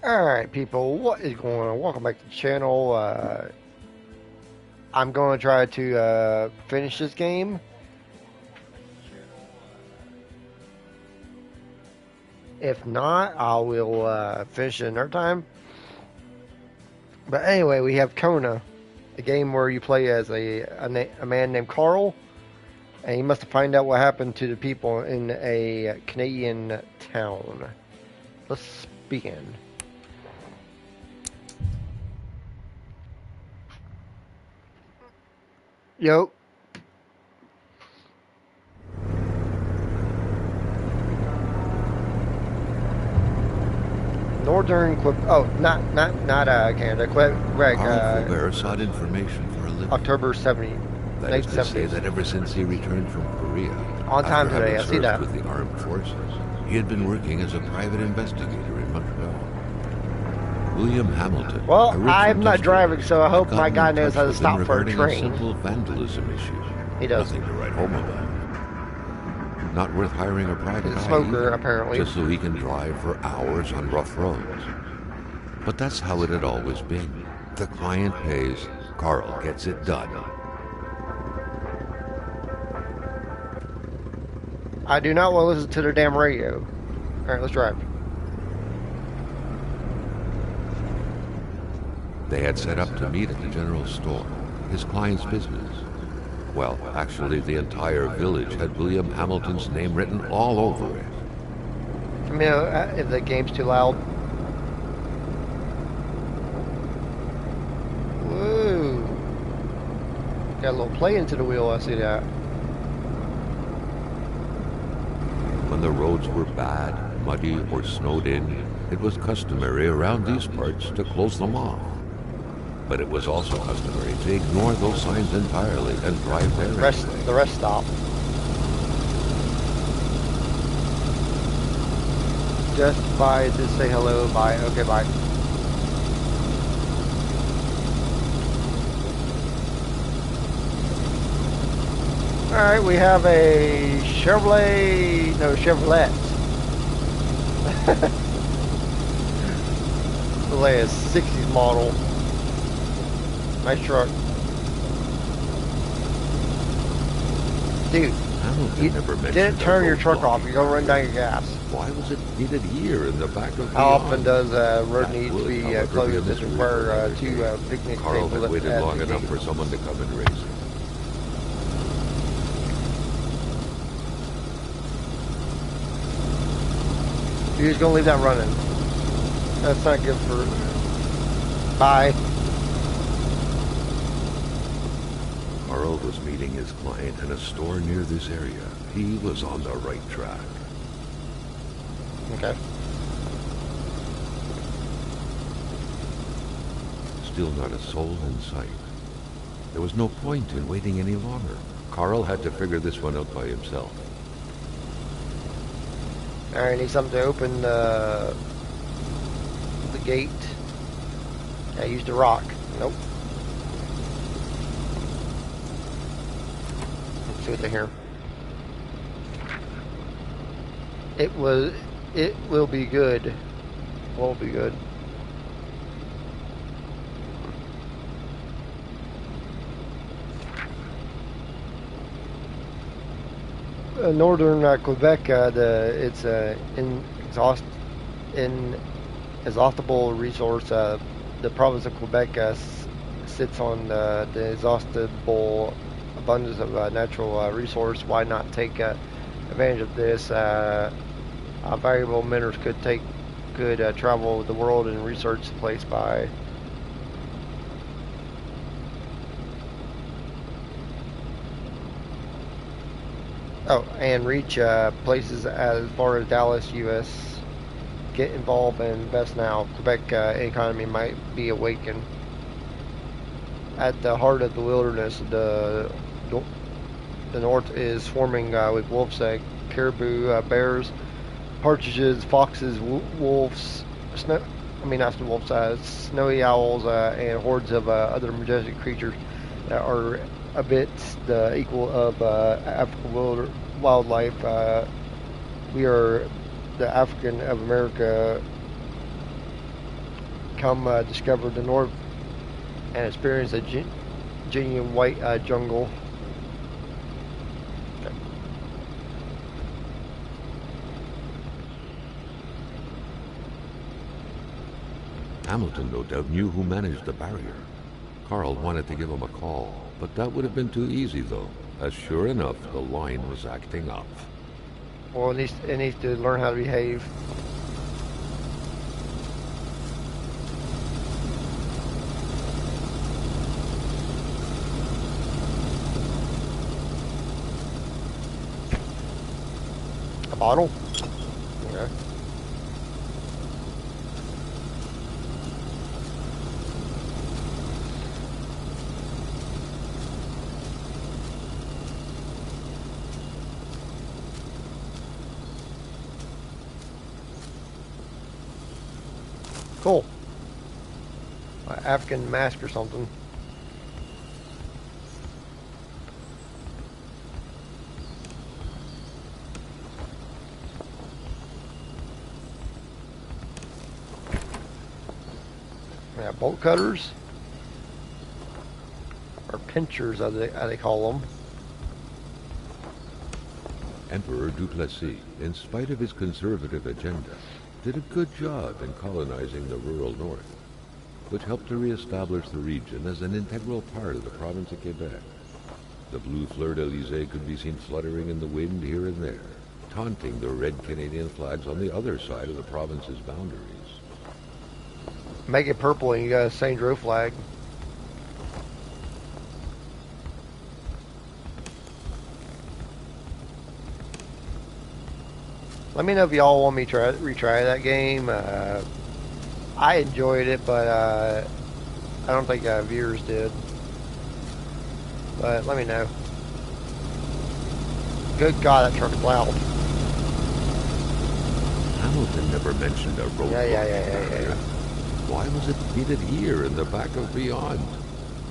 Alright, people, what is going on? Welcome back to the channel. I'm going to try to finish this game. If not, I will finish it another time. But anyway, we have Kona, a game where you play as a man named Carl, and you must find out what happened to the people in a Canadian town. Let's begin. Yo. Northern Quebec. Oh, not Canada. Quebec. Carl Faubert sought information for a living. October 70. That is to say that ever since he returned from Korea, On time today, I see that. with the armed forces, he had been working as a private investigator in Montreal. William Hamilton. Well, I'm not driving, so I hope my guy knows how to stop for a train. A simple vandalism issue. He does. Nothing to write home about. Not worth hiring a private eye smoker, either, apparently. just so he can drive for hours on rough roads. But that's how it had always been. The client pays, Carl gets it done. I do not want to listen to the damn radio. Alright, let's drive. They had set up to meet at the general store, his client's business. Well, actually, the entire village had William Hamilton's name written all over it. Let me know if the game's too loud. Woo! Got a little play into the wheel, I see that. When the roads were bad, muddy, or snowed in, it was customary around these parts to close them off. But it was also customary to ignore those signs entirely and drive there. The rest stop. Just bye, just say hello, bye. Okay, bye. Alright, we have a Chevrolet Chevrolet a 60s model. Nice truck. Dude, you didn't turn your truck off. You're going to run down your gas. Why was it needed here in the back of the How often does road need to be closed to require two picnic Carl tables had waited long the enough gate? for someone to come and raise it. You're just going to leave that running. That's not good for... Bye. Carl was meeting his client in a store near this area. He was on the right track. Okay. Still not a soul in sight. There was no point in waiting any longer. Carl had to figure this one out by himself. Alright, need something to open the gate. I used a rock. Nope. Let's see what they hear. It will be good. Will be good. Northern Quebec, it's inexhaustible resource. The province of Quebec sits on the inexhaustible abundance of natural resource. Why not take advantage of this? Valuable minerals could travel the world and research the place by. Oh, and reach places as far as Dallas, U.S. Get involved and invest now. Quebec economy might be awakened. At the heart of the wilderness, the north is swarming with wolves, caribou, bears, partridges, foxes, wolves, snowy owls, and hordes of other majestic creatures that are a bit the equal of African wildlife. We are the African of America. come discover the north and experience a genuine white jungle. Okay. Hamilton no doubt knew who managed the barrier. Carl wanted to give him a call, but that would have been too easy though, as sure enough the line was acting up. Well, it needs to learn how to behave. A bottle? Okay. Cool. African mask or something. Yeah, bolt cutters. Or pinchers, as they call them. Emperor Duplessis, in spite of his conservative agenda, did a good job in colonizing the rural north, which helped to re-establish the region as an integral part of the province of Quebec. The blue fleur-de-lis could be seen fluttering in the wind here and there, taunting the red Canadian flags on the other side of the province's boundaries. Make it purple and you got a St. Drew flag. Let me know if y'all want me to retry that game. I enjoyed it, but I don't think viewers did. But let me know. Good God, that truck's loud. Hamilton never mentioned a road. Yeah. Why was it needed here in the back of Beyond?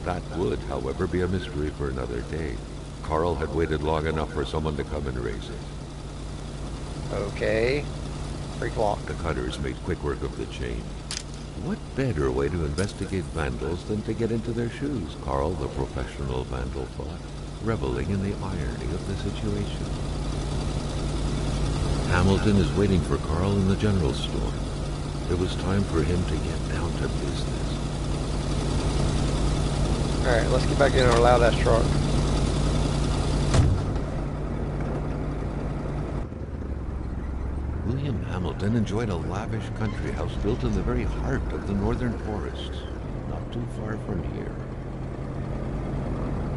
That would, however, be a mystery for another day. Carl had waited long enough for someone to come and raise it. Okay. Freak lock. The cutters made quick work of the chain. What better way to investigate vandals than to get into their shoes, Carl, the professional vandal, thought, reveling in the irony of the situation. Hamilton is waiting for Carl in the general store. It was time for him to get down to business. Alright, let's get back in our loud-ass truck. William Hamilton enjoyed a lavish country house built in the very heart of the northern forests, not too far from here.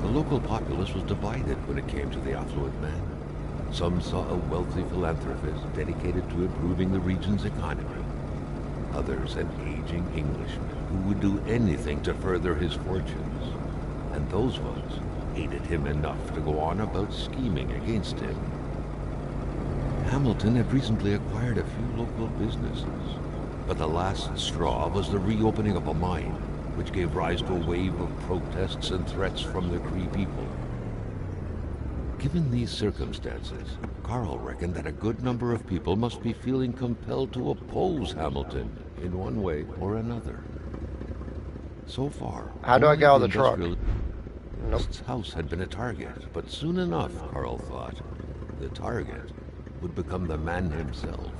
The local populace was divided when it came to the affluent man. Some saw a wealthy philanthropist dedicated to improving the region's economy. Others an aging Englishman who would do anything to further his fortunes. And those ones hated him enough to go on about scheming against him. Hamilton had recently acquired a few local businesses, but the last straw was the reopening of a mine, which gave rise to a wave of protests and threats from the Cree people. Given these circumstances, Carl reckoned that a good number of people must be feeling compelled to oppose Hamilton in one way or another. So far, How do I get out of the truck? Nope. House had been a target, but soon enough, Carl thought, the target would become the man himself.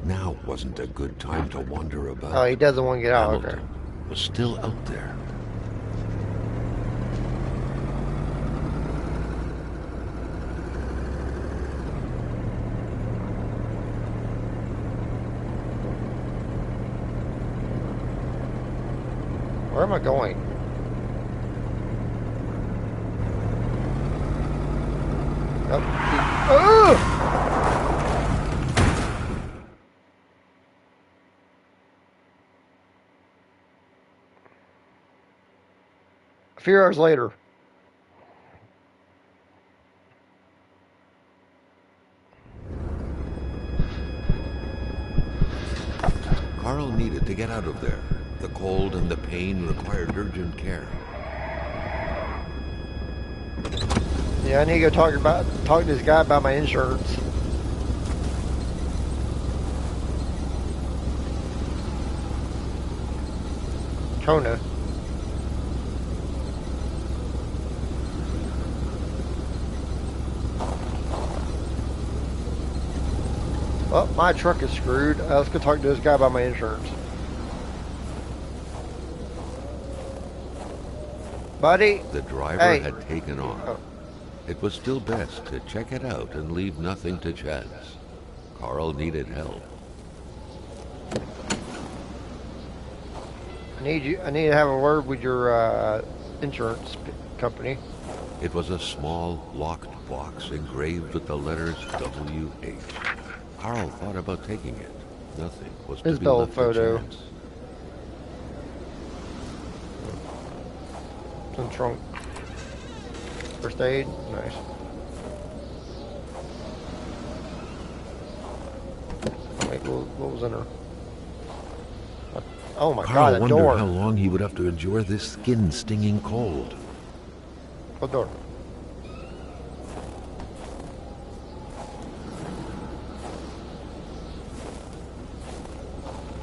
Now wasn't a good time to wander about. Oh, he doesn't want to get out. Hamilton Okay. was still out there. Where am I going? Oh. A few hours later. Carl needed to get out of there. The cold and the pain required urgent care. Yeah, I need to go talk to this guy about my insurance. Kona. Well, my truck is screwed. Let's go talk to this guy about my insurance. Buddy, The driver hey. had taken off. Oh, It was still best to check it out and leave nothing to chance. Carl needed help. I need to have a word with your insurance company. It was a small, locked box engraved with the letters W.H. Carl thought about taking it. Nothing was to be Isabel left to photo. chance. Some trunk. First aid. Nice. Wait, what was in her? Oh my Carl god, a wondered door. how long he would have to endure this skin-stinging cold. What door?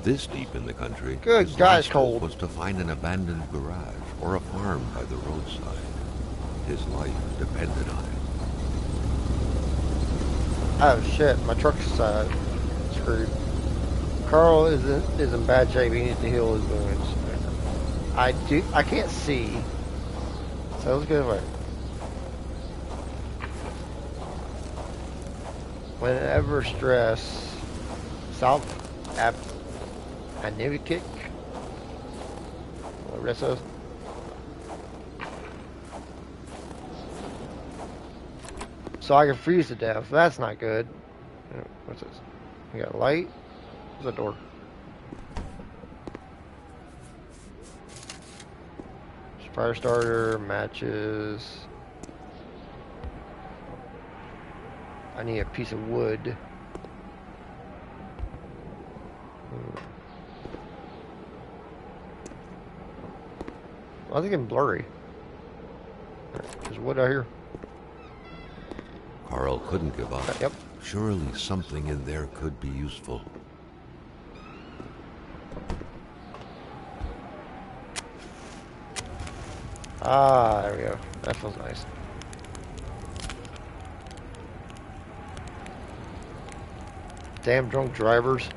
This deep in the country, Good his God, last it's cold. hope was to find an abandoned garage or a farm by the roadside. His life depended on it. Oh shit, my truck's screwed. Carl is in bad shape. He needs to heal his wounds. I can't see. So let's go away. Whenever stress, South App, Kick. The rest of us. So I can freeze to death. That's not good. What's this? We got a light. What's the door? Fire starter, matches. I need a piece of wood. I think I'm blurry. There's wood out here. Carl couldn't give up. Yep. Surely something in there could be useful. Ah, there we go. That feels nice. Damn drunk drivers.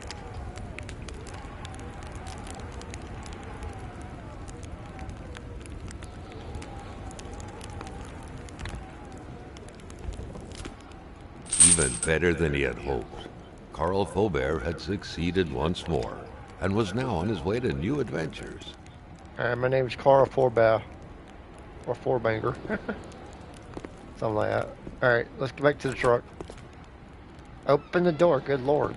Even better than he had hoped. Carl Faubert had succeeded once more and was now on his way to new adventures. Alright, my name's Carl Forbaugh. Or Forbanger. Something like that. Alright, let's get back to the truck. Open the door, good lord.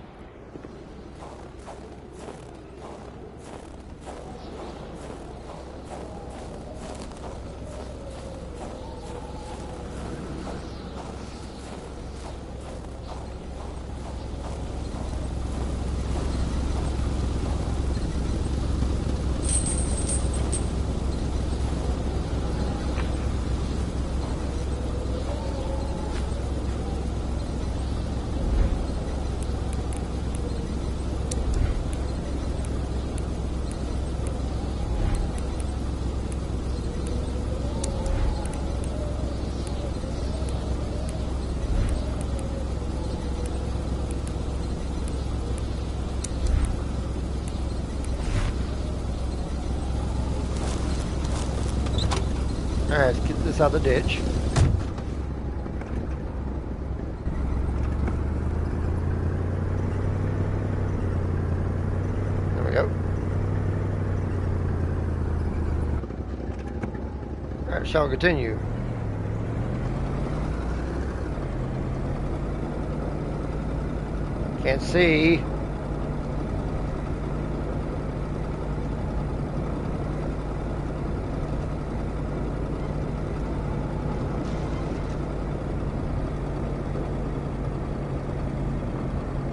Alright, let's get this out of the ditch. There we go. Alright, shall continue. Can't see.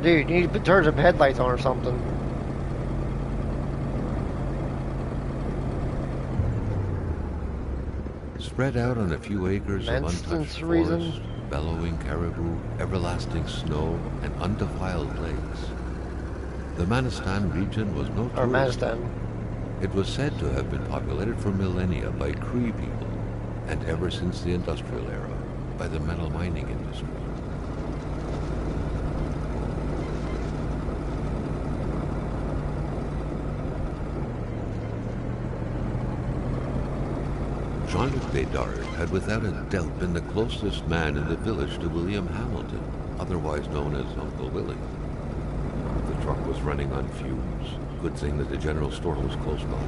Dude, you need to turn some headlights on or something. Spread out on a few acres of untouched Maintenance reason? forest, bellowing caribou, everlasting snow, and undefiled lakes. The Manistan region was no Or tourist town. Manistan. It was said to have been populated for millennia by Cree people, and ever since the industrial era, by the metal mining industry. Jean-Luc Bédard had without a doubt been the closest man in the village to William Hamilton, otherwise known as Uncle Willie. The truck was running on fumes. Good thing that the general store was close by.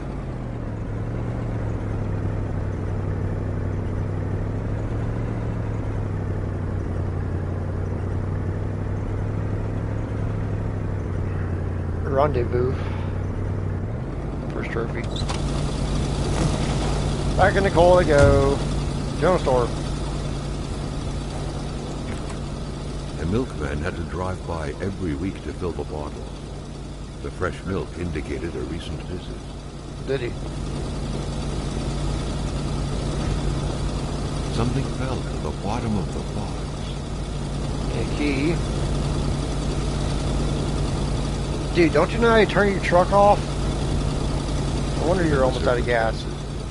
Rendezvous. First trophy. Back in the coal they go. General store. A milkman had to drive by every week to fill the bottles. The fresh milk indicated a recent visit. Did he? Something fell to the bottom of the box. A key. Dude, don't you know how you turn your truck off? No wonder you're almost out of gas.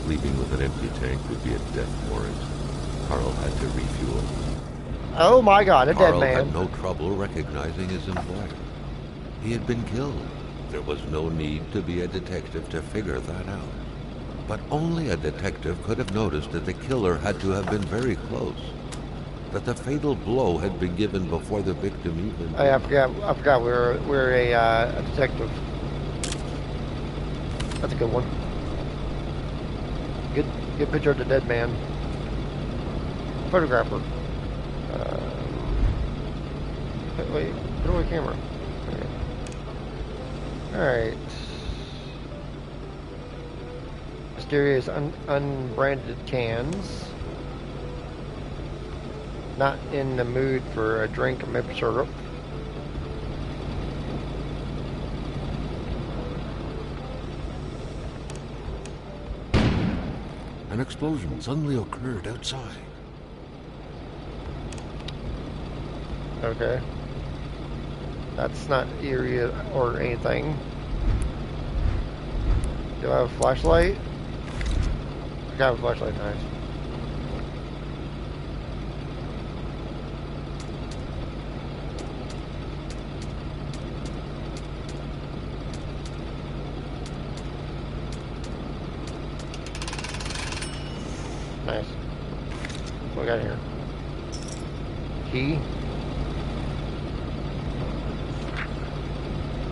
Leaving with an empty tank would be a death warrant. Carl had to refuel. Oh my god, a Carl dead man. had no trouble recognizing his employer. He had been killed. There was no need to be a detective to figure that out. But only a detective could have noticed that the killer had to have been very close. That the fatal blow had been given before the victim even... Oh, yeah, I forgot we're a detective. That's a good one. Good picture of the dead man. Photographer. Wait, put away camera. Okay. Alright. Mysterious unbranded cans. Not in the mood for a drink of maple syrup. An explosion suddenly occurred outside. Okay. That's not eerie or anything. Do I have a flashlight? I got a flashlight, nice. Nice. What we got here? Key?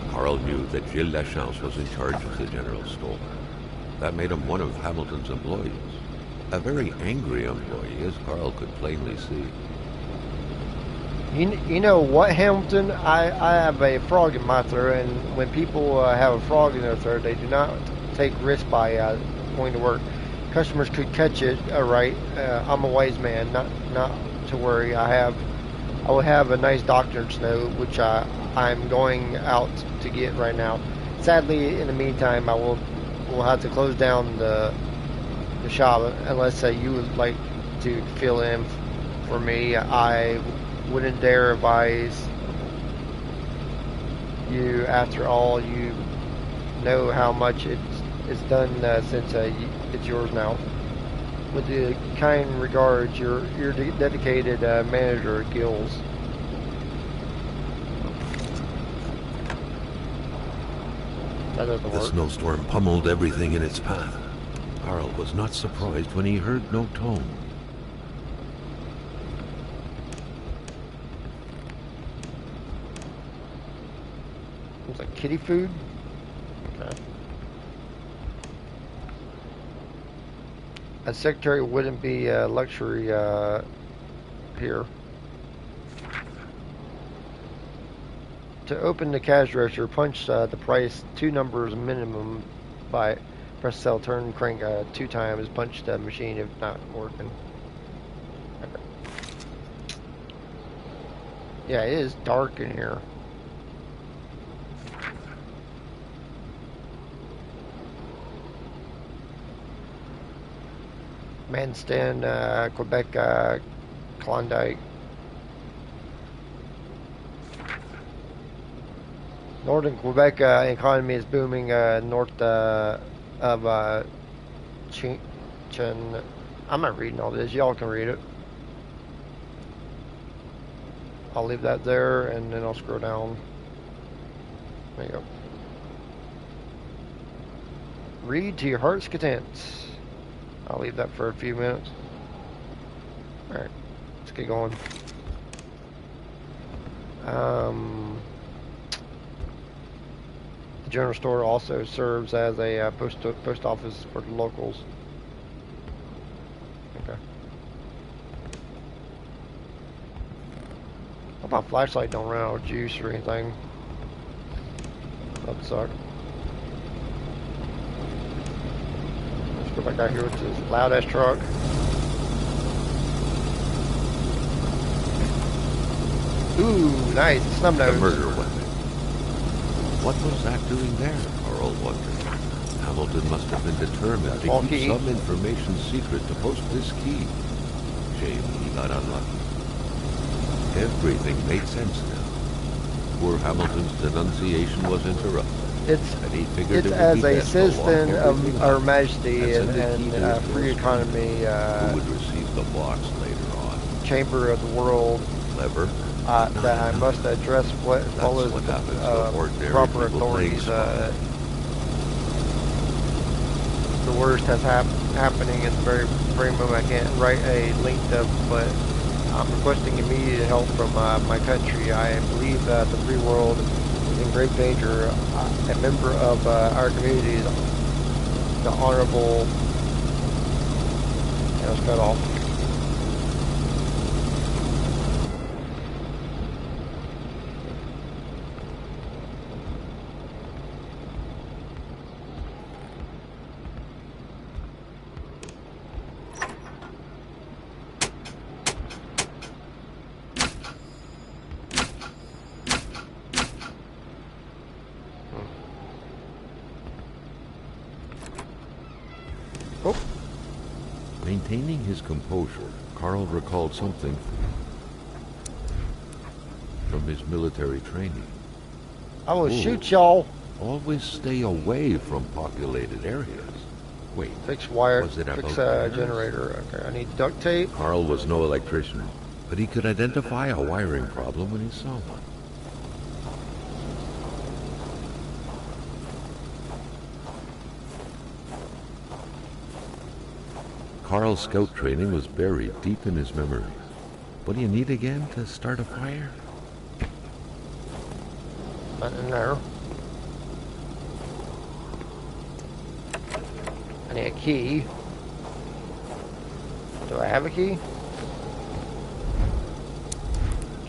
Carl knew that Gilles Lachance was in charge of the general store. That made him one of Hamilton's employees. A very angry employee, as Carl could plainly see. You know what, Hamilton? I have a frog in my throat, and when people have a frog in their throat, they do not take risks by going to work. Customers could catch it. Right? I'm a wise man. Not to worry. I will have a nice doctor's note, which I'm going out to get right now. Sadly, in the meantime, will have to close down the shop unless you would like to fill in for me. I wouldn't dare advise you. After all, you know how much it's done since it's yours now. With the kind regards, your dedicated manager, Gilles. That doesn't The work. snowstorm pummeled everything in its path. Carl was not surprised when he heard no tone. It's like kitty food. Okay. A secretary wouldn't be a luxury here. To open the cash register, punch the price 2 numbers minimum by press sell, turn crank 2 times, punch the machine if not working. Okay. Yeah, it is dark in here. Manston, Quebec, Klondike. Northern Quebec economy is booming north of Chen. I'm not reading all this. Y'all can read it. I'll leave that there, and then I'll scroll down. There you go. Read to your heart's content. I'll leave that for a few minutes. Alright, let's get going. The general store also serves as a post office for the locals. Okay. Hope my flashlight don't run out of juice or anything. That'd suck. Let's go back out here with this loud ass truck. Ooh, nice. Snub nose. The murder weapon. What was that doing there? Carl wondered. Hamilton must have been determined to keep key. some information secret to post this key. Shame he got unlucky. Everything made sense now. Poor Hamilton's denunciation was interrupted. It's as a citizen of Our Majesty and free economy who would receive the box later on. chamber of the world Clever. that I must address what follows what happens to the ordinary proper people playing authorities. smart. The worst has happening in the very moment. I can't write a link to, but I'm requesting immediate help from my country. I believe the free world is in great danger. A member of our community, the Honorable, and it's cut off. Oh. Maintaining his composure, Carl recalled something from his military training. I will shoot y'all. Always stay away from populated areas. Wait, Fix wire. was it Fix about generator. Okay, I need duct tape. Carl was no electrician, but he could identify a wiring problem when he saw one. Carl's scout training was buried deep in his memory. What do you need again to start a fire? Nothing in there. I need a key. Do I have a key?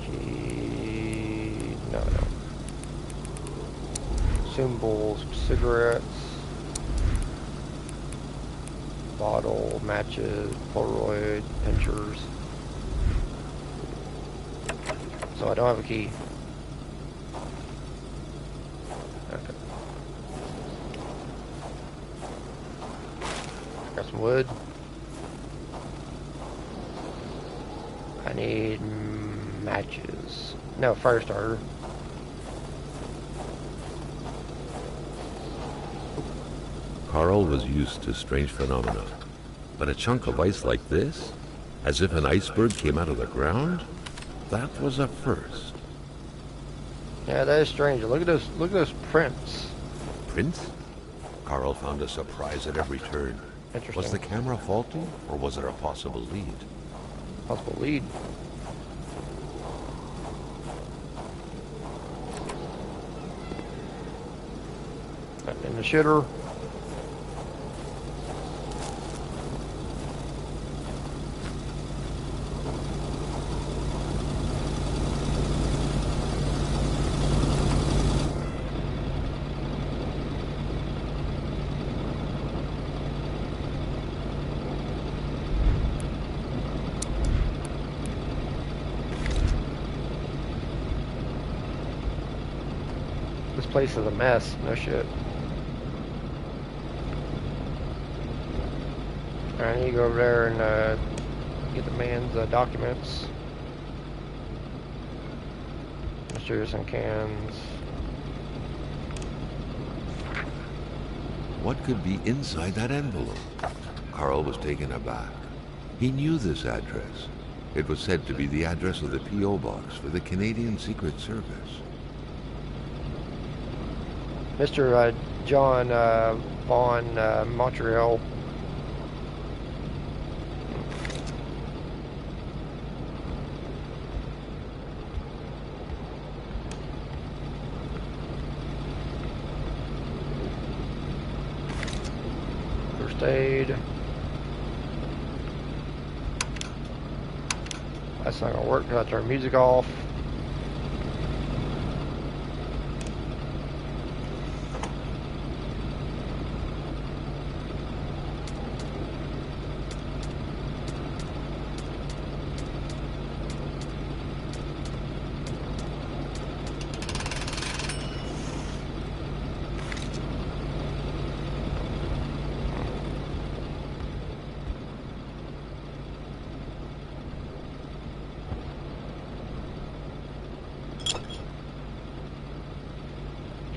Key. No, no. Symbols, cigarettes, bottle, matches, Polaroid, pinchers. So I don't have a key. Okay. Got some wood. I need matches. No, fire starter. Carl was used to strange phenomena, but a chunk of ice like this, as if an iceberg came out of the ground, that was a first. Yeah, that is strange. Look at those. Look at those prints. Prints? Carl found a surprise at every turn. Interesting. Was the camera faulty, or was it a possible lead? Possible lead. In the shitter. This place is a mess. No shit. I need to go over there and get the man's documents. Mixtures and cans. What could be inside that envelope? Carl was taken aback. He knew this address. It was said to be the address of the P.O. box for the Canadian Secret Service. Mr. John Von Montreal. First aid. That's not gonna work because I turned music off.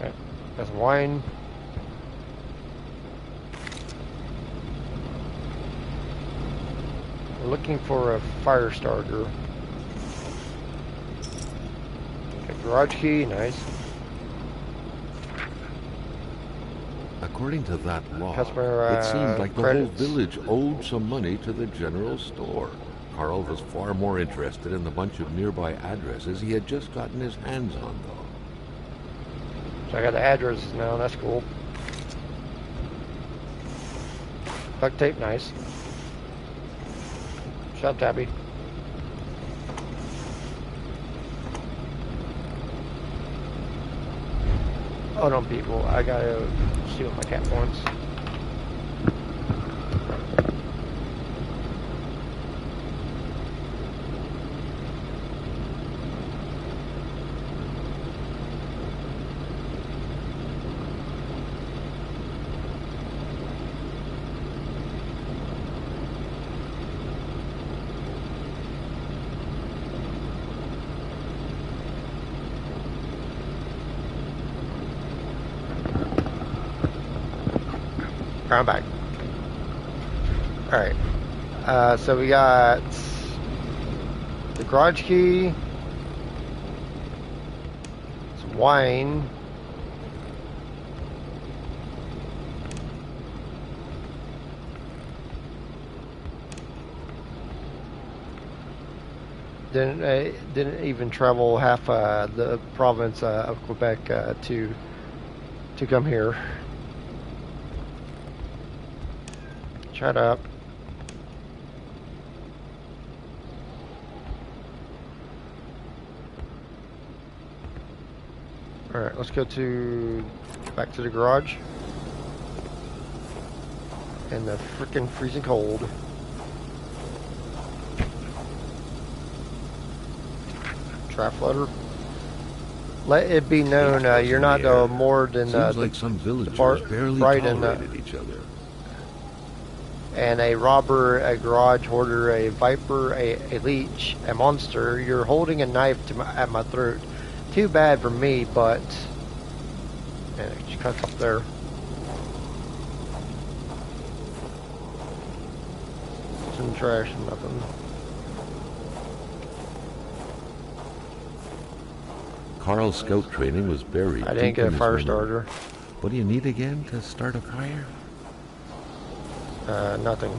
Okay, got some wine. We're looking for a fire starter. Okay, garage key, nice. According to that law, Customer, it seemed like the credits. whole village owed some money to the general store. Carl was far more interested in the bunch of nearby addresses he had just gotten his hands on, though. So I got the addresses now, that's cool. Duct tape, nice. Shut up, Tabby. Hold on, people. I gotta see what my cat wants. I'm back. Alright. So we got the garage key, some wine, didn't even travel half the province of Quebec to come here. Shut up. Alright, let's go back to the garage. And the frickin' freezing cold. Draft letter. Let it be known you're not more than Seems like some villagers barely Brighton, tolerated each other. and a robber, a garage hoarder, a viper, a leech, a monster. You're holding a knife at my throat. Too bad for me, but... And it just cuts up there. Some trash and nothing. Carl's scout training was buried. I didn't deep get in a his fire memory. starter. What do you need again to start a fire? Nothing.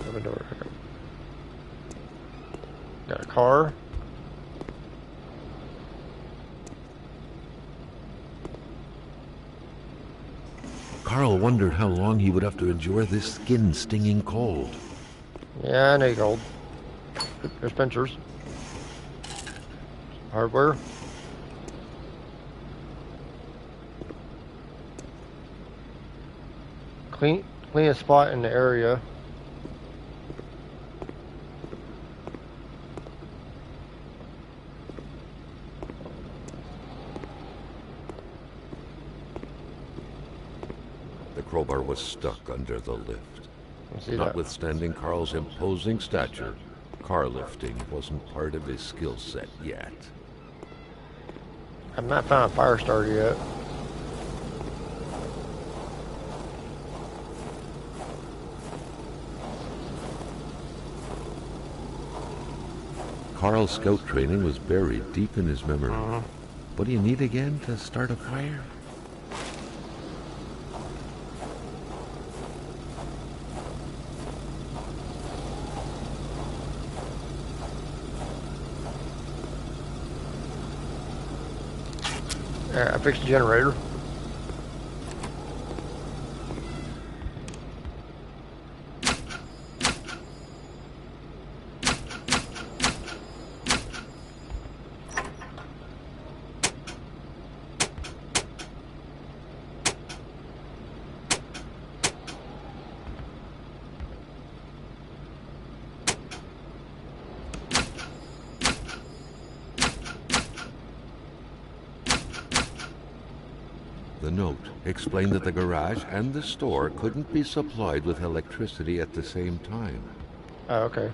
Open door. Got a car. Carl wondered how long he would have to endure this skin-stinging cold. Yeah, I know gold. There's pinchers. Hardware. Cleanest spot in the area. crowbar was stuck under the lift. I see that. Notwithstanding Carl's imposing stature, car lifting wasn't part of his skill set yet. I've not found a fire starter yet. Carl's scout training was buried deep in his memory. What do you need again to start a fire? I fixed the generator. The note explained that the garage and the store couldn't be supplied with electricity at the same time. Oh, okay.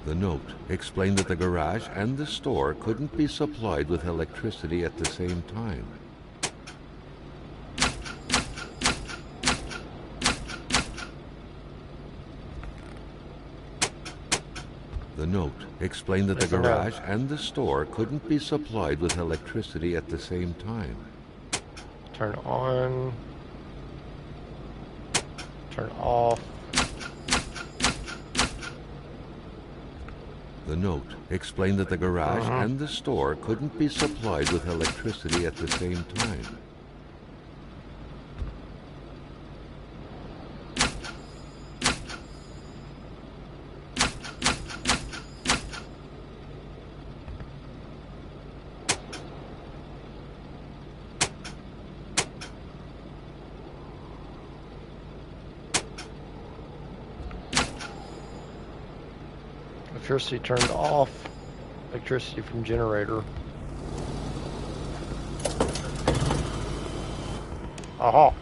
The note explained that the garage and the store couldn't be supplied with electricity at the same time. The note explained that the garage and the store couldn't be supplied with electricity at the same time. Turn on. Turn off. The note explained that the garage and the store couldn't be supplied with electricity at the same time. Electricity turned off. Electricity from generator. Aha.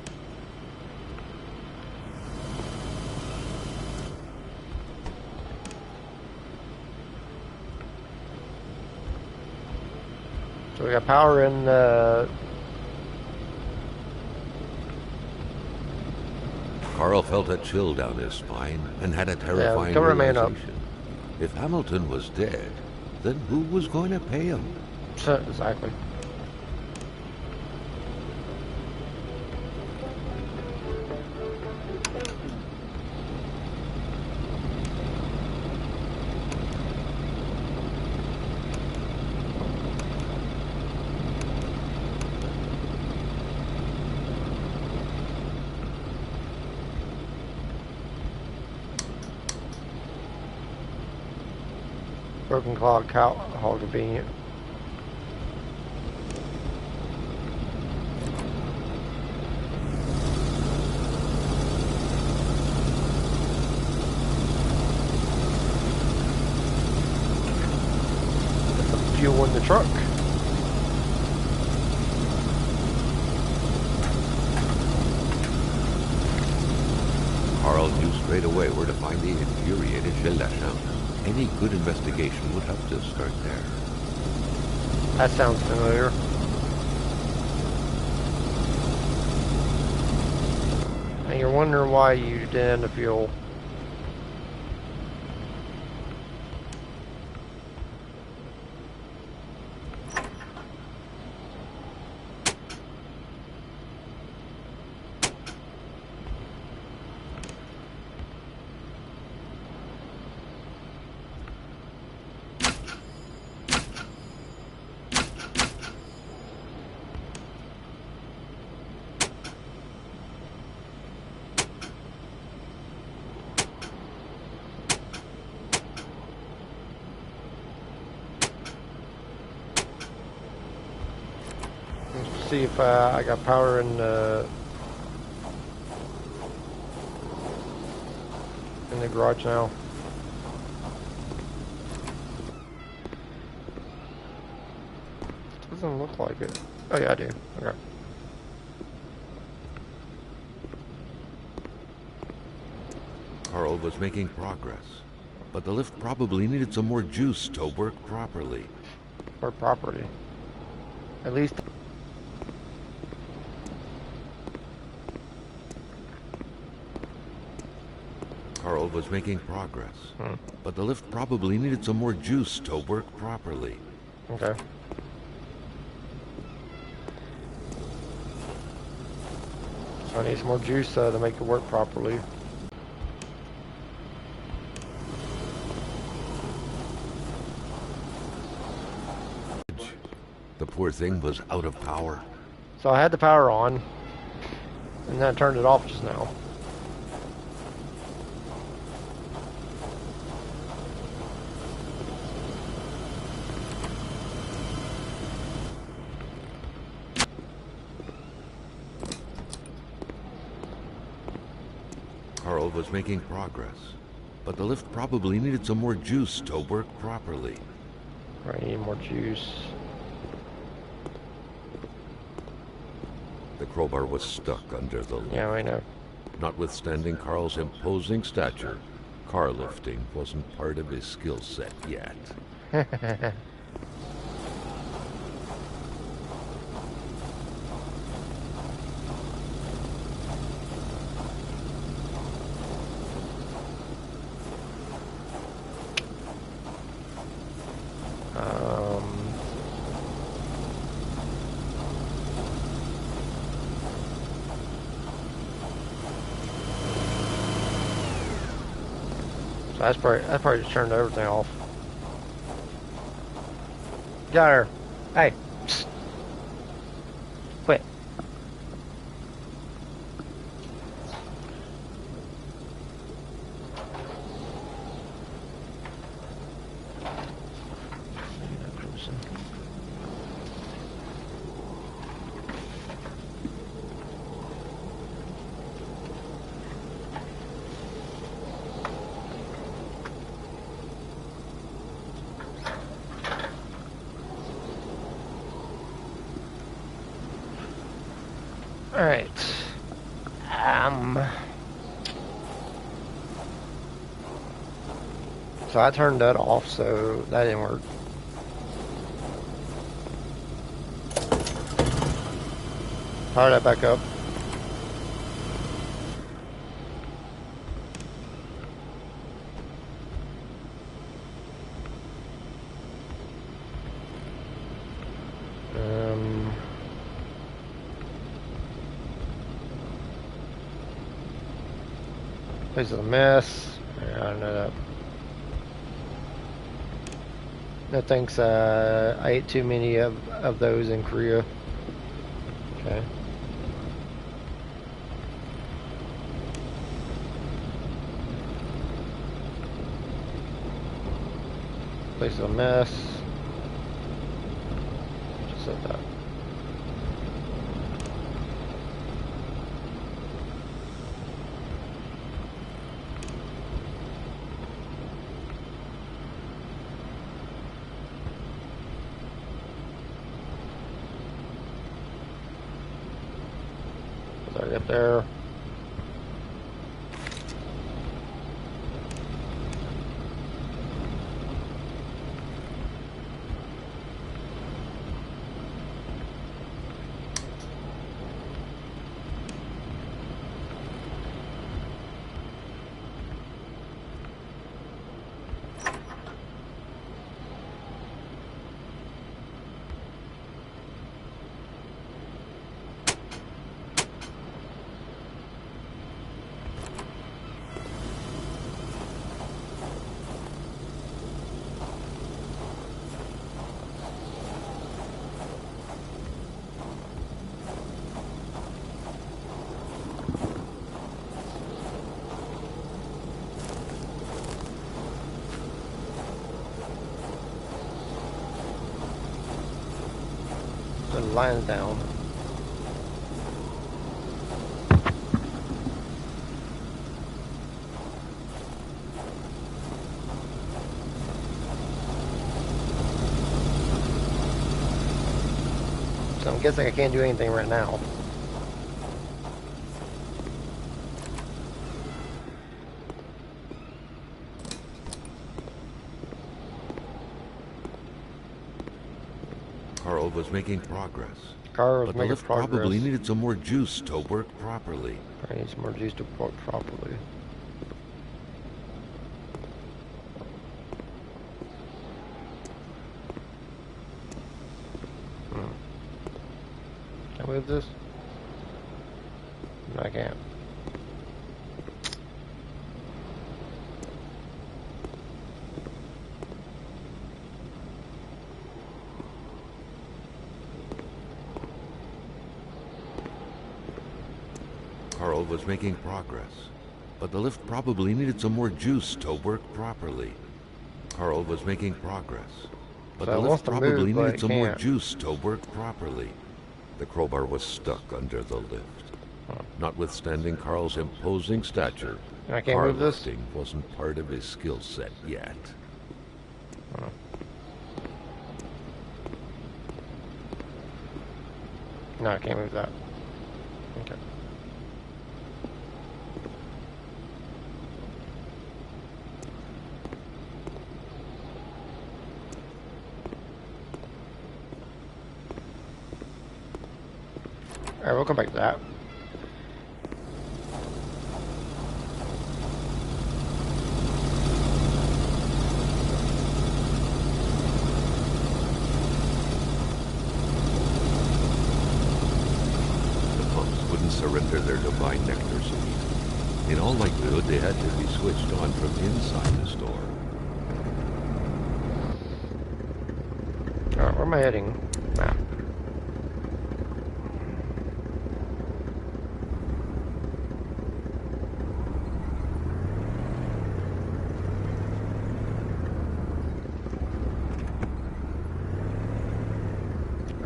So we got power in the... Carl felt a chill down his spine and had a terrifying cameraman up. realization. If Hamilton was dead, then who was going to pay him? Exactly. Broken clock, how convenient. Put some fuel in the truck. Carl knew straight away where to find the infuriated Gilles Lachamp. Any good investigation would have to start there. That sounds familiar. And you're wondering why you didn't end the fuel. See if I got power in the garage now. Doesn't look like it. Oh yeah, I do. Okay. Carl was making progress, but the lift probably needed some more juice to work properly. Or property. At least. Carl was making progress, Hmm. but the lift probably needed some more juice to work properly. Okay. So I need some more juice to make it work properly. The poor thing was out of power. So I had the power on, and then I turned it off just now. Carl was making progress, but the lift probably needed some more juice to work properly. I need more juice. The crowbar was stuck under the lift. Yeah, I know. Notwithstanding Carl's imposing stature, car lifting wasn't part of his skill set yet. So I probably just turned everything off. Get out of here. Hey. Psst. Quit. Alright. So I turned that off, so that didn't work. Fire that back up. Place is a mess. Yeah, I know that. No thanks, I ate too many of those in Korea. Okay. Place is a mess. Just said that. Sorry, up there. Lying down. So I'm guessing I can't do anything right now. Carl was making progress, Car was but the making lift progress. probably needed some more juice to work properly. I need some more juice to work properly. Can I move this? No, I can't. Carl was making progress, but the lift probably needed some more juice to work properly. Carl was making progress, but So the it wants lift to probably move, but needed it some more can't. juice to work properly. The crowbar was stuck under the lift. Notwithstanding Carl's imposing stature, I can't car move this? lifting wasn't part of his skill set yet. No, I can't move that. Okay. Alright, we'll come back to that. The pumps wouldn't surrender their divine nectar so easily. In all likelihood, they had to be switched on from inside the store. Alright, where am I heading? Map.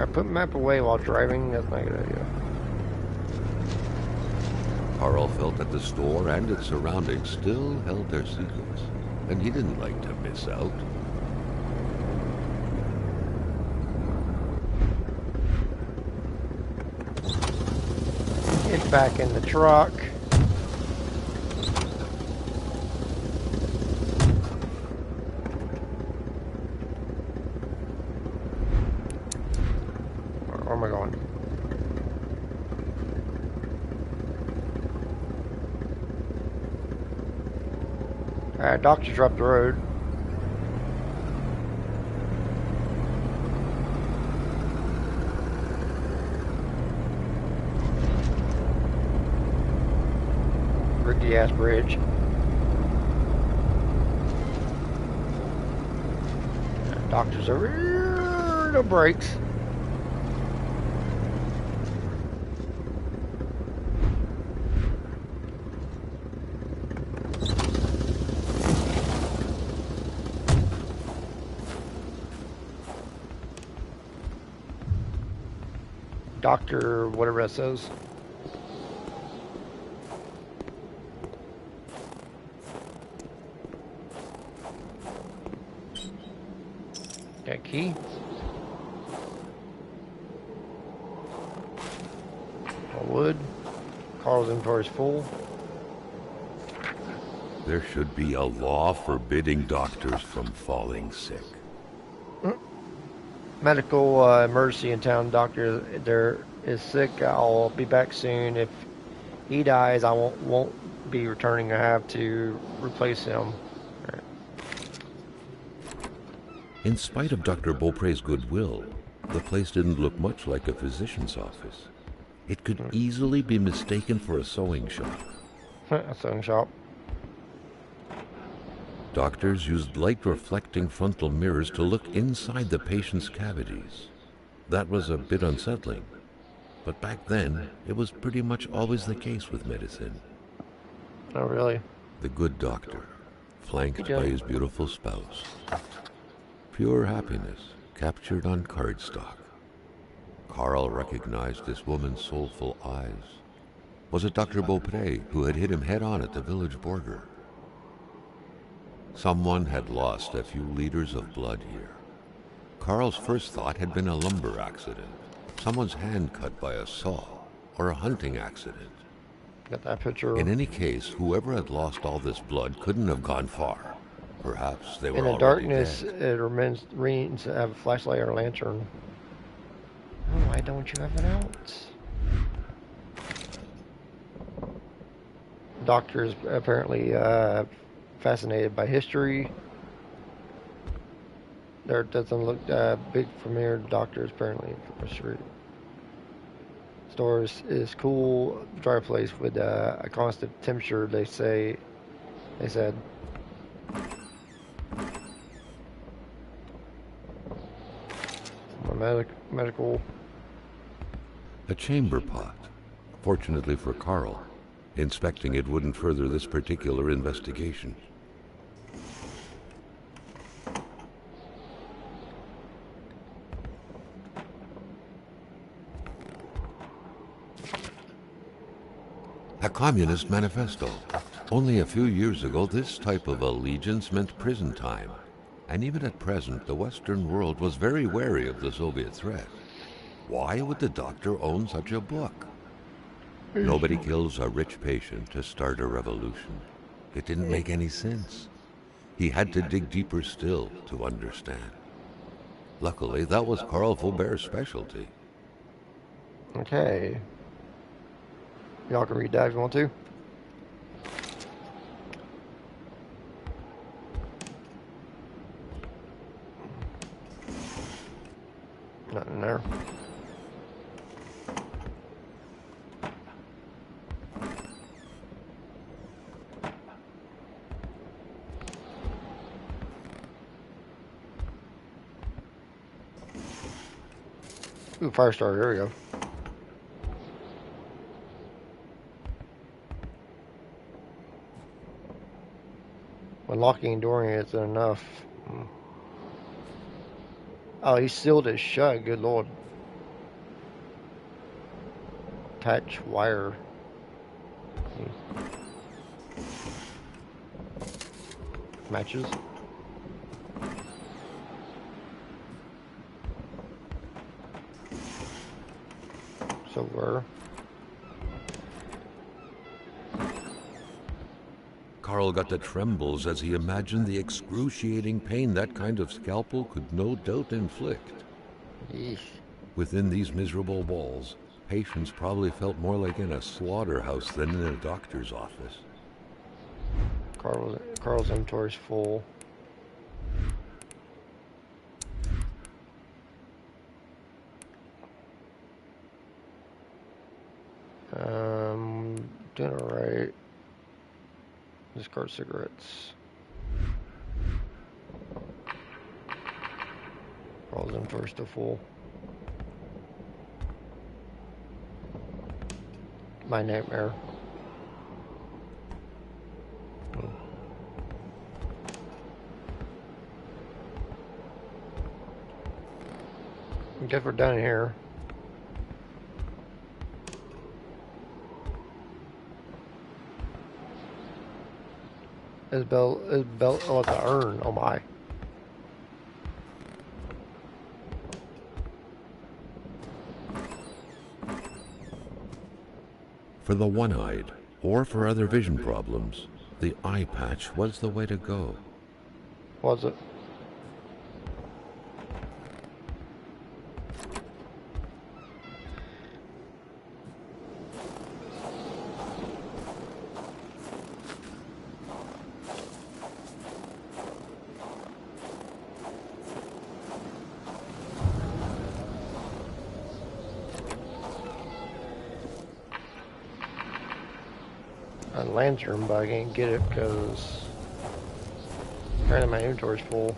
I put map away while driving. That's not a good idea. Carl felt that the store and its surroundings still held their secrets, and he didn't like to miss out. Get back in the truck. Where am I going? Alright, doctor's up the road. Rickety ass bridge. Doctor's over. No brakes. Doctor, whatever that says. Got key. All wood. Carl's inventory is full. There should be a law forbidding doctors from falling sick. Medical emergency in town. Doctor there is sick. I'll be back soon. If he dies, I won't be returning. I have to replace him. Right. In spite of Dr. Beaupre's goodwill, the place didn't look much like a physician's office. It could easily be mistaken for a sewing shop. A sewing shop. Doctors used light-reflecting frontal mirrors to look inside the patient's cavities. That was a bit unsettling, but back then, it was pretty much always the case with medicine. Oh, really? The good doctor, flanked by his beautiful spouse. Pure happiness, captured on cardstock. Carl recognized this woman's soulful eyes. Was it Dr. Beaupre who had hit him head-on at the village border? Someone had lost a few liters of blood here. Carl's first thought had been a lumber accident. someone's hand cut by a saw, or a hunting accident. Got that picture. In any case, whoever had lost all this blood couldn't have gone far. Perhaps they In were the already darkness, dead. it remains to have a flashlight or lantern. Oh, why don't you have it out? Doctor is apparently fascinated by history. There doesn't look big from here. Doctor is apparently from history. Stores is cool. Dry place with a constant temperature. They said. Medical. A chamber pot. Fortunately for Carl, inspecting it wouldn't further this particular investigation. A communist manifesto. Only a few years ago, this type of allegiance meant prison time. And even at present, the Western world was very wary of the Soviet threat. Why would the doctor own such a book? Nobody kills a rich patient to start a revolution. It didn't make any sense. He had to dig deeper still to understand. Luckily, that was Carl Faubert's specialty. Okay. Y'all can read that if you want to. Nothing in there. Ooh, fire starter. There we go. When locking and dooring it isn't enough. Oh, he sealed it shut. Good lord. Attach wire. Matches. Silver. Carl got the trembles as he imagined the excruciating pain that kind of scalpel could no doubt inflict. Yeesh. Within these miserable walls, patients probably felt more like in a slaughterhouse than in a doctor's office. Carl's inventory's full. Doing alright. Discard cigarettes. Carl's inventory's still full. My nightmare. I guess we're done here. His belt, oh, it's an urn, oh my. For the one-eyed, or for other vision problems, the eye patch was the way to go. Was it? A lantern, but I can't get it because apparently my inventory's full.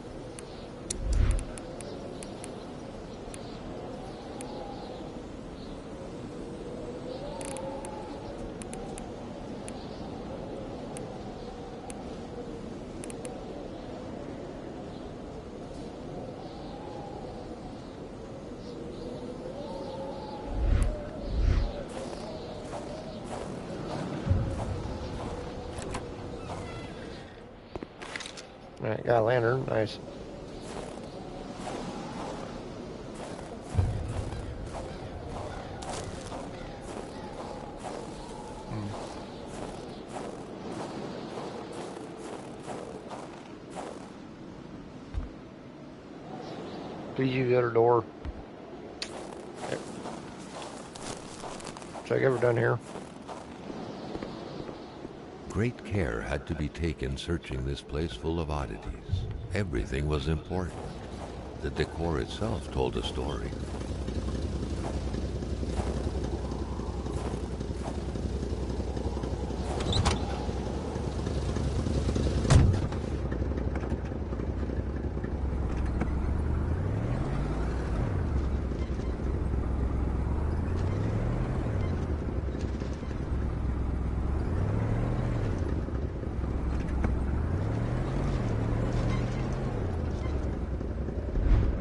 Alright, got a lantern, nice. Please use the other door. Okay. Check ever done here. Great care had to be taken searching this place full of oddities. Everything was important. The decor itself told a story.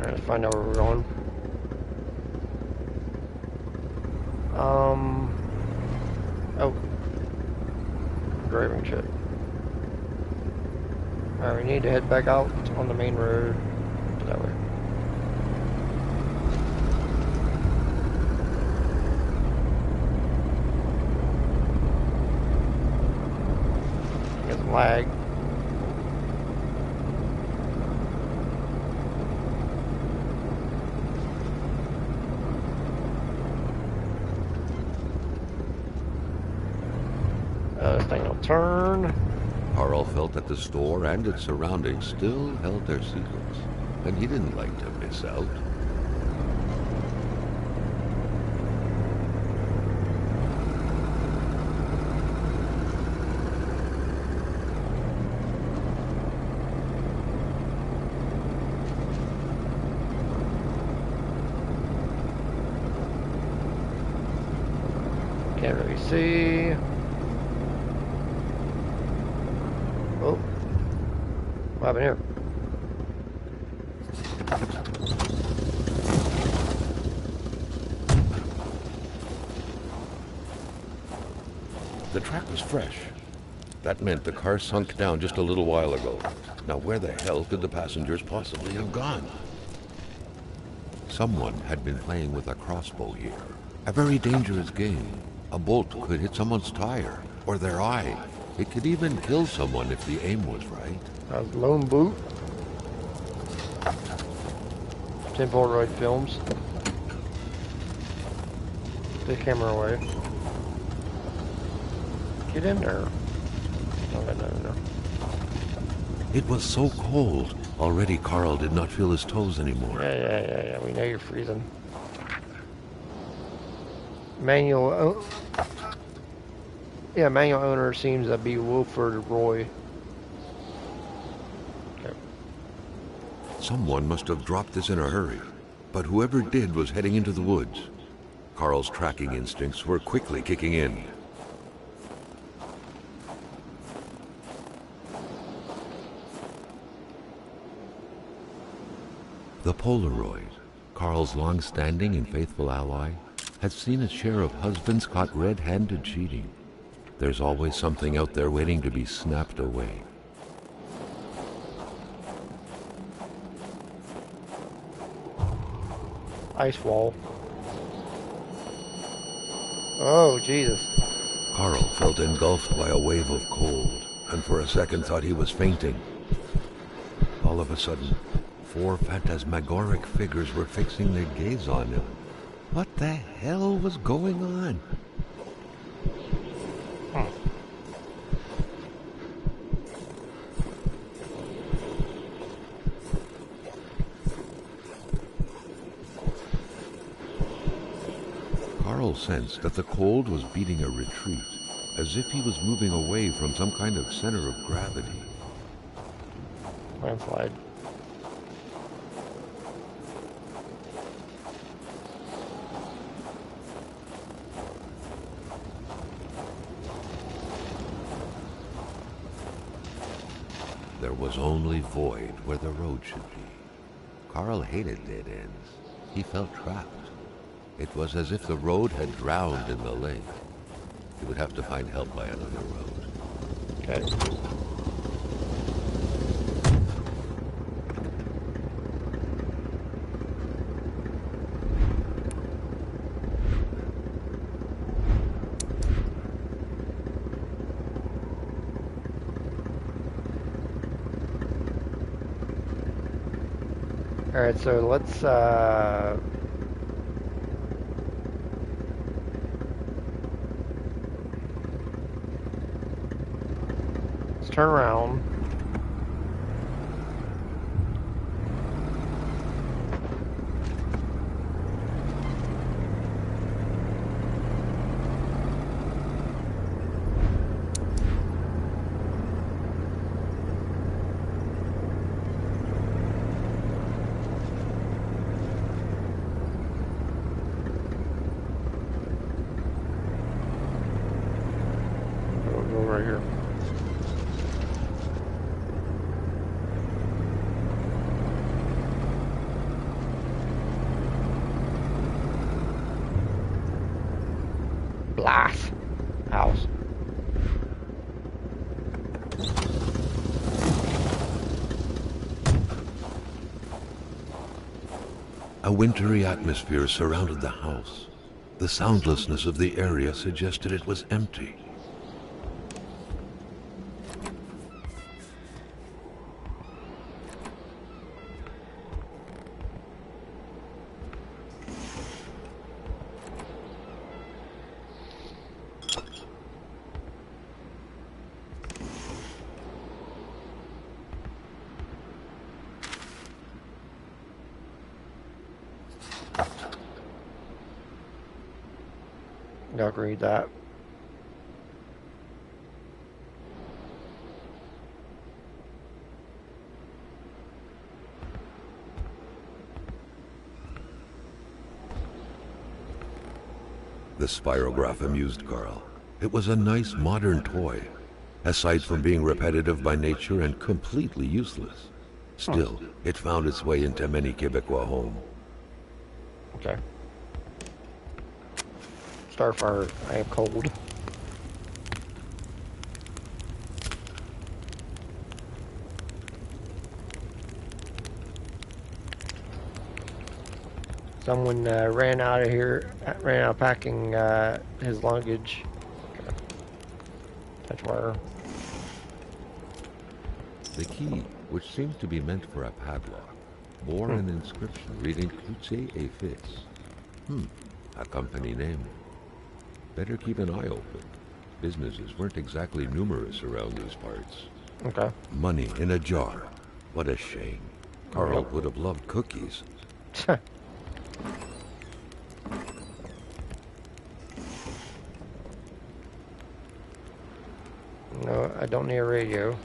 Let's find out where we're going. Oh. Driving shit. Alright, we need to head back out on the main road. That way. Get some lag. This thing will turn. Carl felt that the store and its surroundings still held their secrets, and he didn't like to miss out. Can't really see. Oh. What happened here? The track was fresh. That meant the car sunk down just a little while ago. Now where the hell could the passengers possibly have gone? Someone had been playing with a crossbow here. A very dangerous game. A bolt could hit someone's tire or their eye. It could even kill someone if the aim was right. A lone boot. Tim Polaroid films. The camera away. Get in there. No. It was so cold. Already Carl did not feel his toes anymore. Yeah. We know you're freezing. Manual owner seems to be Wilford Roy. Okay. Someone must have dropped this in a hurry, but whoever did was heading into the woods. Carl's tracking instincts were quickly kicking in. The Polaroid, Carl's long-standing and faithful ally, had seen its share of husbands caught red-handed cheating. There's always something out there waiting to be snapped away. Ice wall. Oh, Jesus. Carl felt engulfed by a wave of cold, and for a second thought he was fainting. All of a sudden, 4 phantasmagoric figures were fixing their gaze on him. What the hell was going on? Carl sensed that the cold was beating a retreat, as if he was moving away from some kind of center of gravity. Landslide. There was only void where the road should be. Carl hated dead ends. He felt trapped. It was as if the road had drowned in the lake. He would have to find help by another road. Okay. All right, so let's turn around. Go right here. Blast house. A wintry atmosphere surrounded the house. The soundlessness of the area suggested it was empty. Y'all can read that. The spirograph amused Carl. It was a nice modern toy, aside from being repetitive by nature and completely useless. Still, it found its way into many Quebecois homes. Okay. Starfire, I am cold. Someone ran out of here, ran out packing his luggage. Okay. Touch wire. The key, which seemed to be meant for a padlock, bore an inscription reading Cloutier et Fils. A company name. Better keep an eye open. Businesses weren't exactly numerous around these parts. Okay. Money in a jar. What a shame. Carl would have loved cookies. No, I don't need a radio.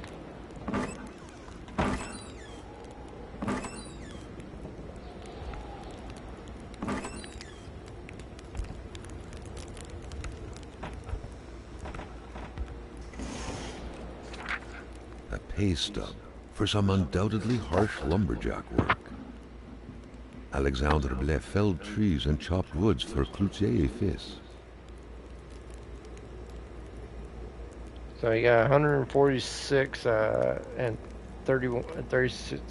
A pay stub for some undoubtedly harsh lumberjack work. Alexandre Blais felled trees and chopped woods for Cloutier et Fils. So you got 146 and 31, 36,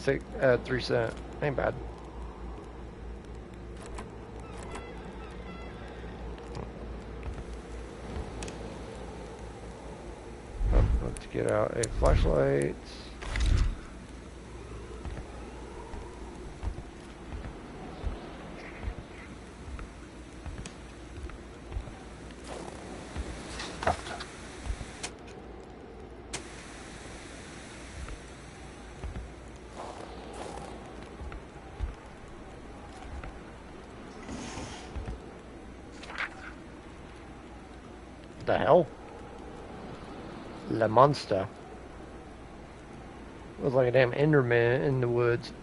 3 cent. Ain't bad. Oh, let's get out a flashlight. The hell? Le monster. Looks like a damn Enderman in the woods.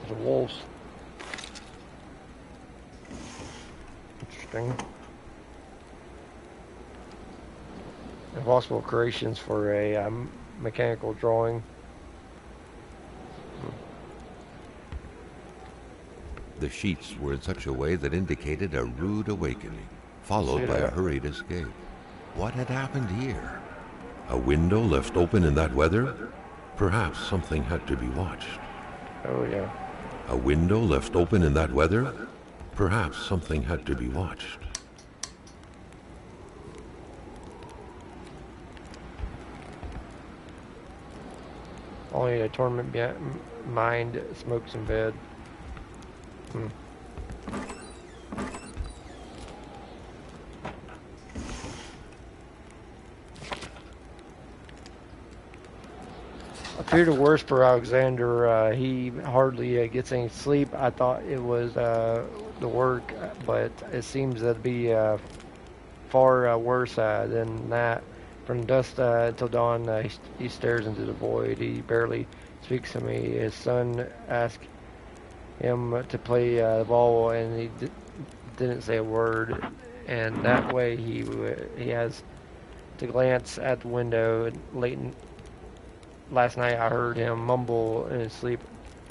There's wolves. Interesting. Impossible creations for a mechanical drawing. The sheets were in such a way that indicated a rude awakening, followed by a hurried escape. What had happened here? A window left open in that weather? Perhaps something had to be watched. Oh yeah. A window left open in that weather? Perhaps something had to be watched. Only a torment mind smokes in bed. Hmm. I fear the worst for Alexander. He hardly gets any sleep. I thought it was the work, but it seems to be far worse than that. From dusk till dawn, he stares into the void. He barely speaks to me. His son asks him to play the ball, and he didn't say a word. And that way, he has to glance at the window. Last night, I heard him mumble in his sleep,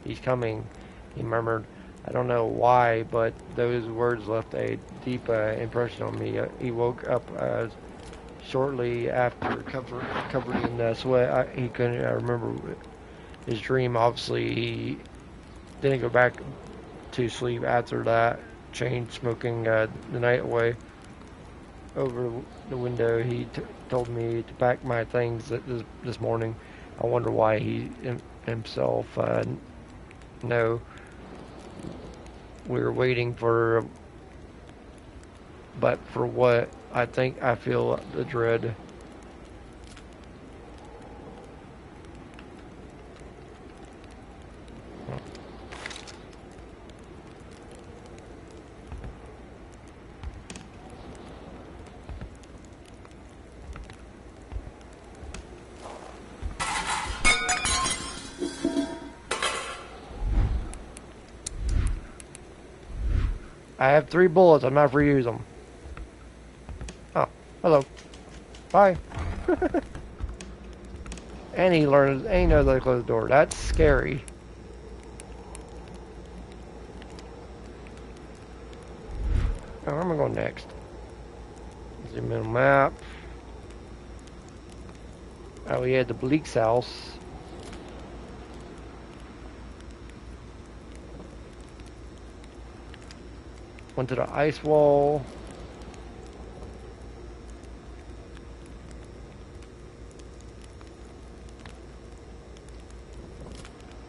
"He's coming," he murmured. I don't know why, but those words left a deep impression on me. He woke up shortly after, covered in sweat. He couldn't remember his dream. Obviously, he didn't go back to sleep after that. Chain smoking the night away. Over the window, he told me to pack my things this morning. I wonder why he himself. No, we were waiting for, but for what? I think I feel the dread. I have 3 bullets. I'm not free to use them. Oh, hello. Bye. And he learns. And he knows how to close the door. That's scary. Oh, where am I going next? Zoom in on the map. Oh, we had the Bleak's house. Went to the ice wall.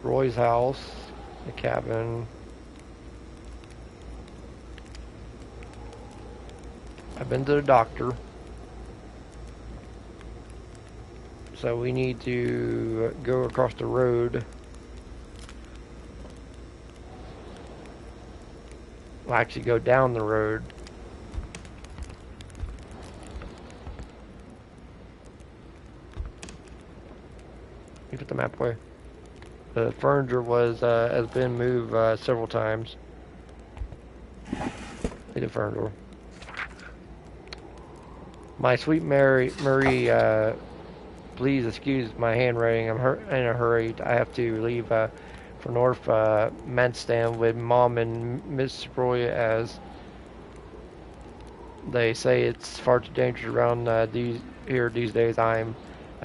Roy's house. The cabin. I've been to the doctor. So we need to go across the road. We'll actually go down the road. You put the map away. The furniture has been moved several times. The furniture. My sweet Marie, please excuse my handwriting. I'm in a hurry. I have to leave for North Manston with Mom and Miss Roy, as they say it's far too dangerous around these days. I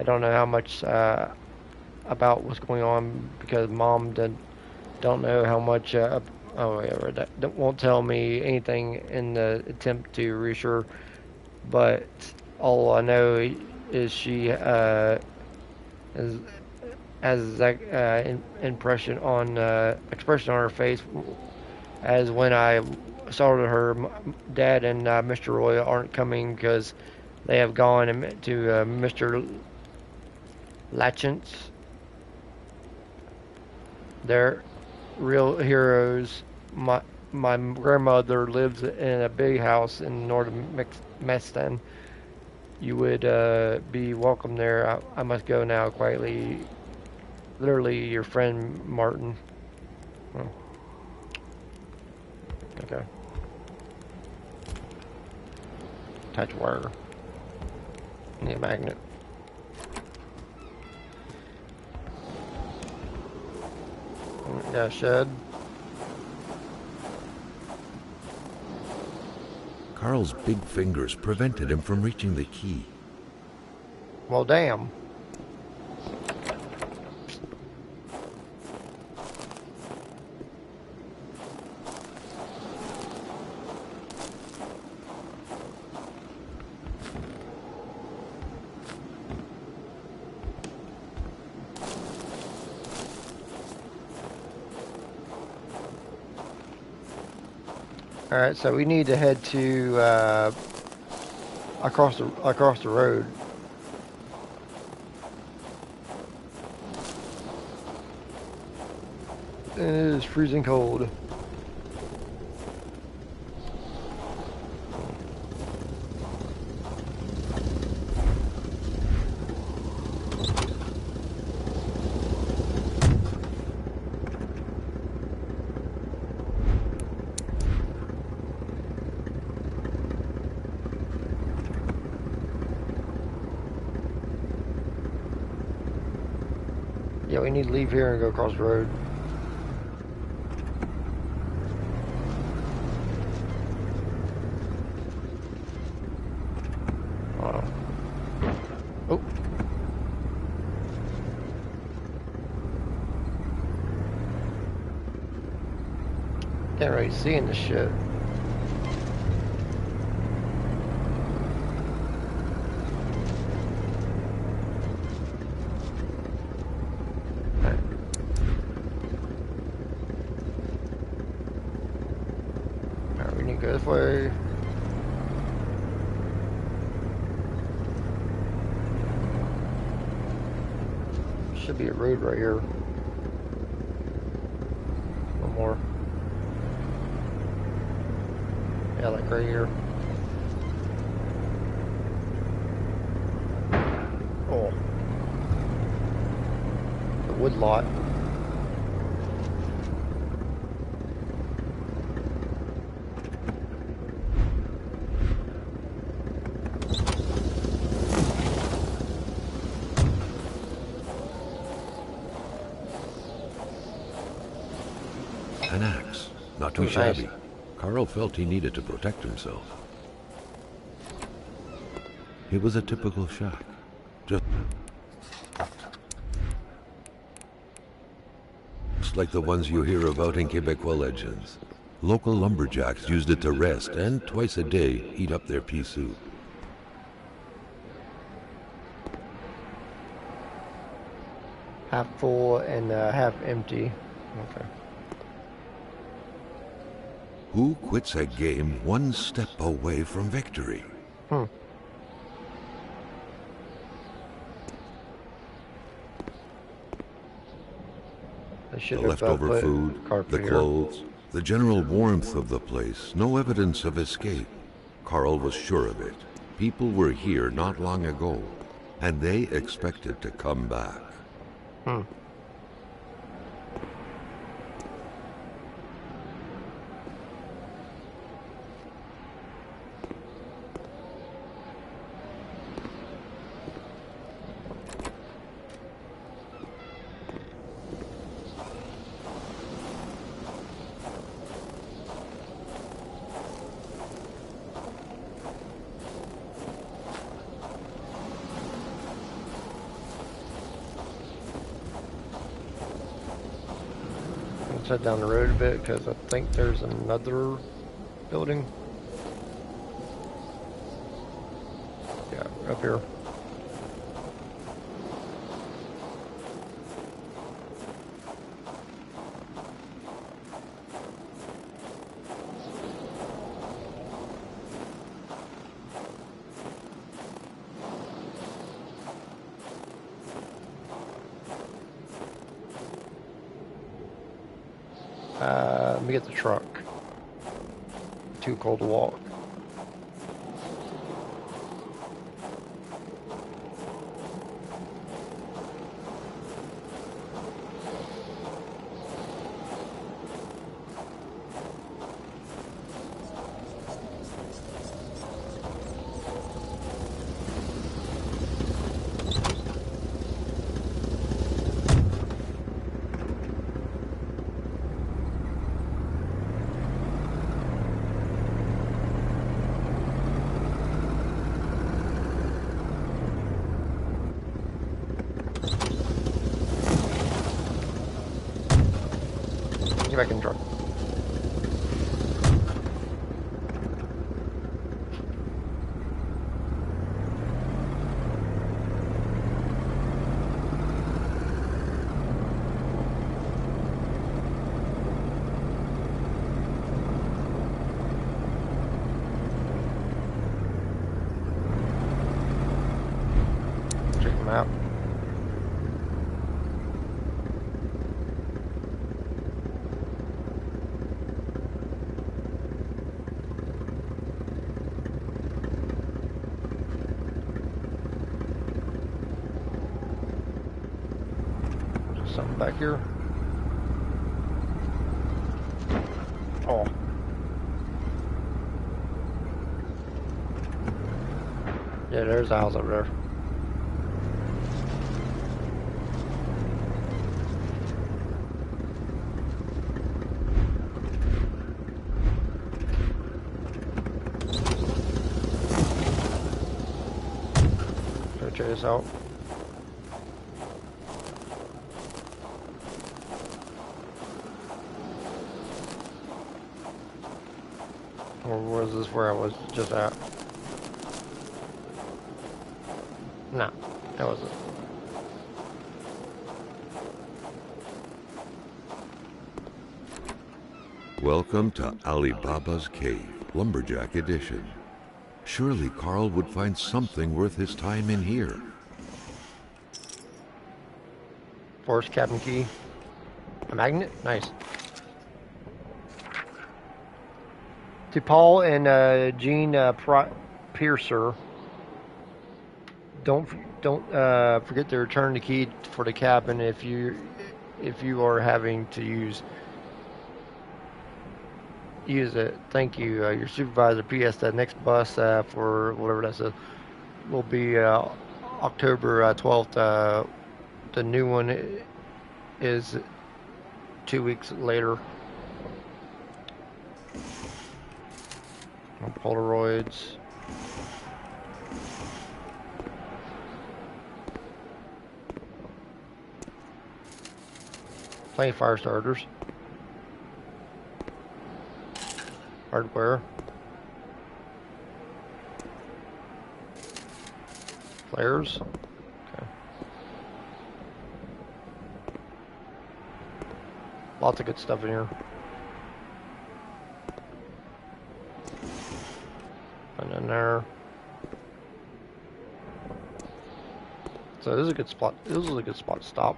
don't know how much about what's going on because Mom don't know how much. Oh yeah, that won't tell me anything in the attempt to reassure. But all I know is she has that impression on expression on her face as when I saw her. Dad and Mr. Roy aren't coming because they have gone to Mr. Latchance. They're real heroes. My grandmother lives in a big house in northern Meston. You would be welcome there. I must go now quietly. Literally, your friend Martin. Oh. Okay. Touch wire. Need a magnet. Yeah, shed. Carl's big fingers prevented him from reaching the key. Well, damn. All right, so we need to head to across the road. It is freezing cold. Yeah, we need to leave here and go across the road. Oh. Oh. Can't really see in this shit. Alright. Alright, we need to go this way. Should be a road right here. One more. Yeah, like right here. Oh. The wood lot. An axe, not too Oh, nice. shabby. Carl felt he needed to protect himself. It was a typical shack. Just like the ones you hear about in Quebecois legends. Local lumberjacks used it to rest and twice a day heat up their pea soup. Half full and half empty. Okay. Who quits a game one step away from victory? Hmm. I should The have leftover put food, carpet the here. clothes, the general warmth of the place, no evidence of escape. Carl was sure of it. People were here not long ago, and they expected to come back. Hmm. Let's head down the road a bit because I think there's another building. Yeah, up here. Let me get the truck. Too cold to walk. Get back in the truck. back here. Oh. Yeah, there's a house up there. Go check this out. Or was this where I was just at? No, that wasn't. Welcome to Ali Baba's Cave, Lumberjack Edition. Surely Carl would find something worth his time in here. Forced cabin key. A magnet? Nice. To Paul and Gene Piercer, don't forget to return the key for the cabin if you are having to use it. Thank you. Your supervisor. P.S. The next bus for whatever that says will be October 12th. The new one is 2 weeks later. Polaroids. Plenty of fire starters. Hardware. Flares. Okay. Lots of good stuff in here. And then there. So this is a good spot. This is a good spot to stop.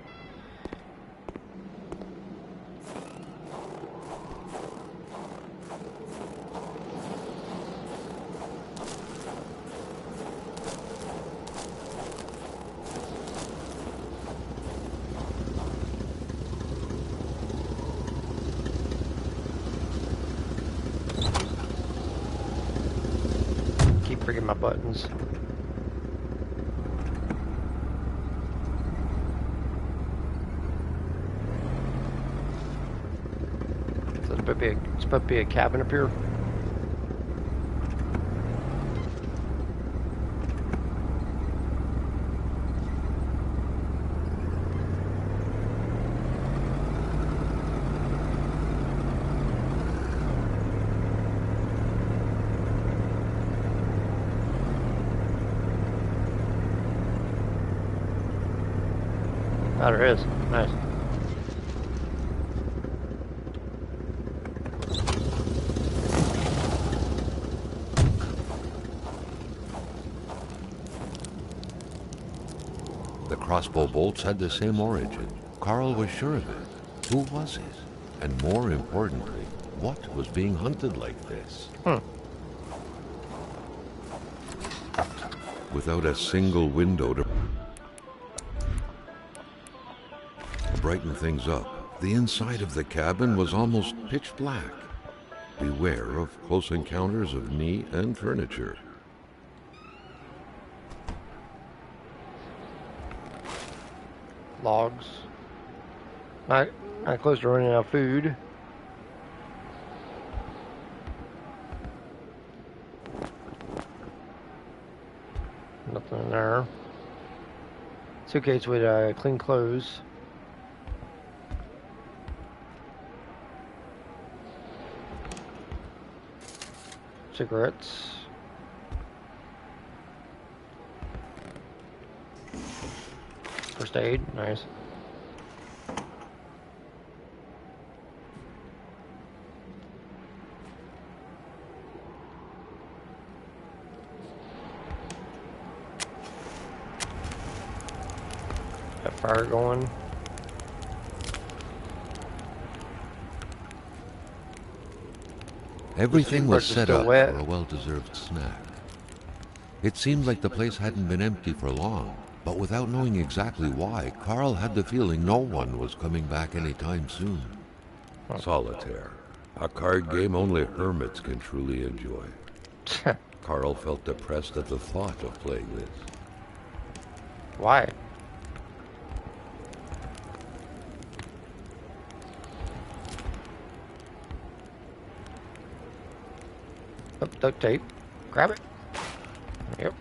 Keep freaking my buttons. So it's supposed to be a cabin up here. Oh, there is. Nice. The crossbow bolts had the same origin. Carl was sure of it. Who was it? And more importantly, what was being hunted like this? Without a single window to brighten things up, the inside of the cabin was almost pitch black. Beware of close encounters of meat and furniture. Logs. Not close to running out of food. Nothing in there. Suitcase with clean clothes. Cigarettes. First aid, nice. Got fire going. Everything was set up wet. for a well-deserved snack. It seemed like the place hadn't been empty for long. But without knowing exactly why, Carl had the feeling no one was coming back anytime soon. Solitaire, a card game only hermits can truly enjoy. Carl felt depressed at the thought of playing this. Why? Oh, duct tape. Grab it. Yep.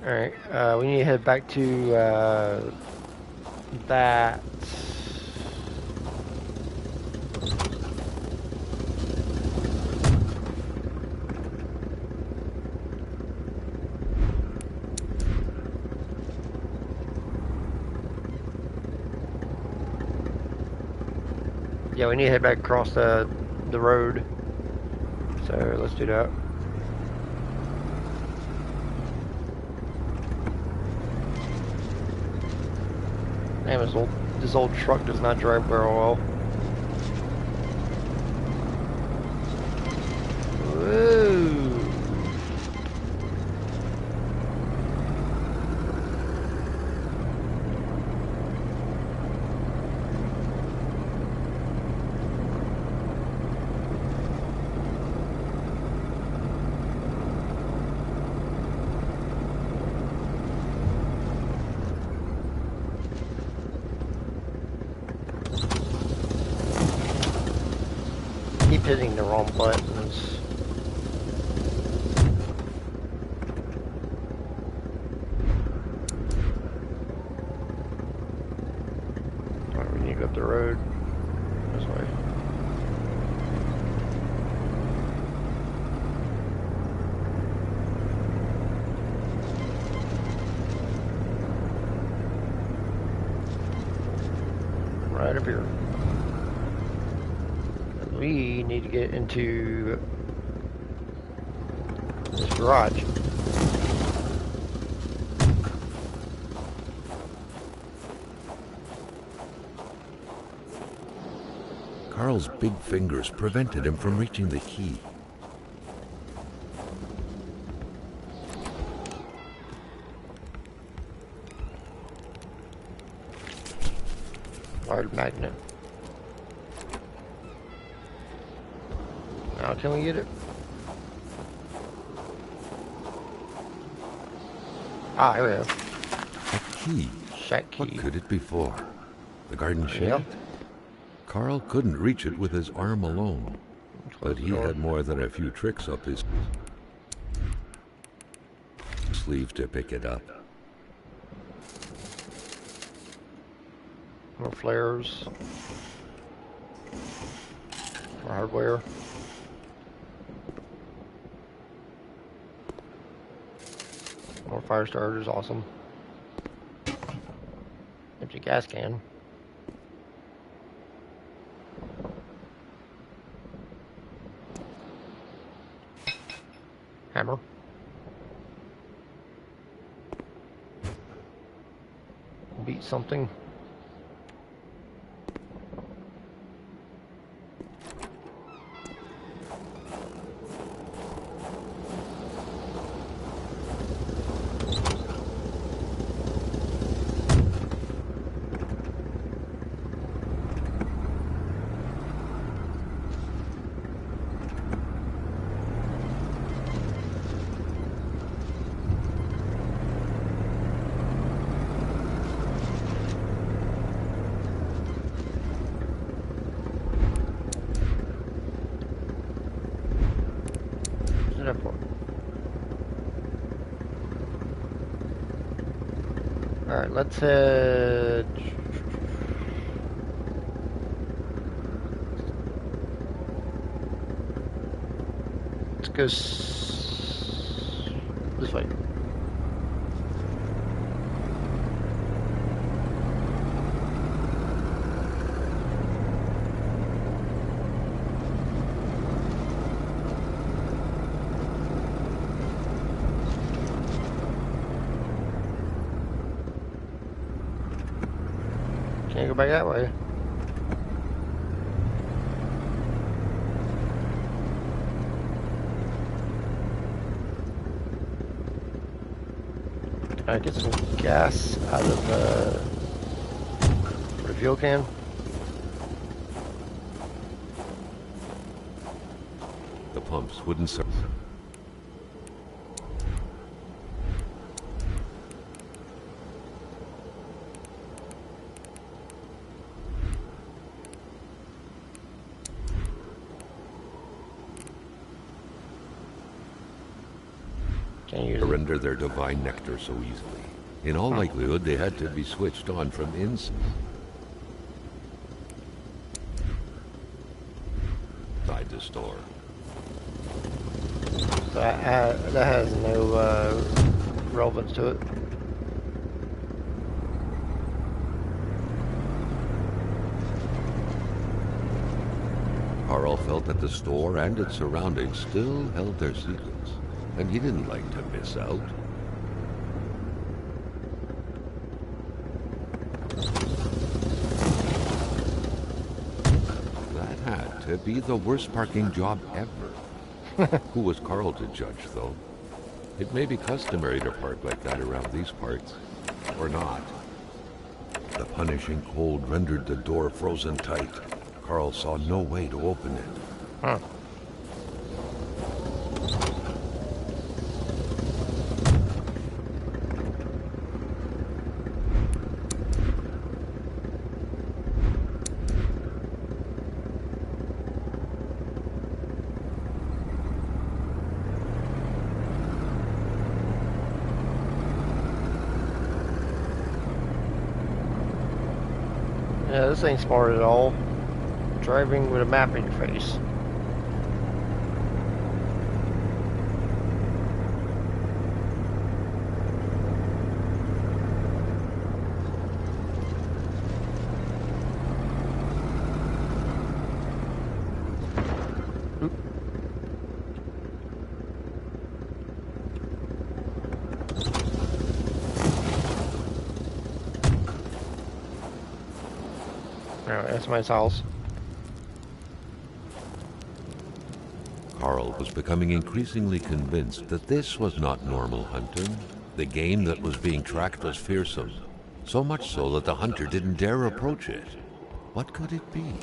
Alright, we need to head back to that. Yeah, we need to head back across the road. So let's do that. Damn, this old truck does not drive very well. Whoa. Keep hitting the wrong buttons. Alright, we need to go up the road. This way. Right up here. We need to get into this garage. Carl's big fingers prevented him from reaching the key. Hard magnet. Now can we get it? Ah, here we go. A key. Shack key. What could it be for? The garden shed? Yep. Carl couldn't reach it with his arm alone, but he door. had more than a few tricks up his sleeve to pick it up. More flares. More hardware. More fire starters, awesome. Empty gas can. Hammer. Beat something. Alright, let's head... Let's go this way. Can't go back that way. Get some gas out of the fuel can. The pumps wouldn't serve. Surrender their divine nectar so easily. In all likelihood, they had to be switched on from inside the store. That has no relevance to it. Carl felt that the store and its surroundings still held their secrets, and he didn't like to miss out. That had to be the worst parking job ever. Who was Carl to judge, though? It may be customary to park like that around these parts, or not. The punishing cold rendered the door frozen tight. Carl saw no way to open it. Huh. Yeah, this ain't smart at all. Driving with a map in your face. Alright, that's my house. Carl was becoming increasingly convinced that this was not normal hunting. The game that was being tracked was fearsome, so much so that the hunter didn't dare approach it. What could it be?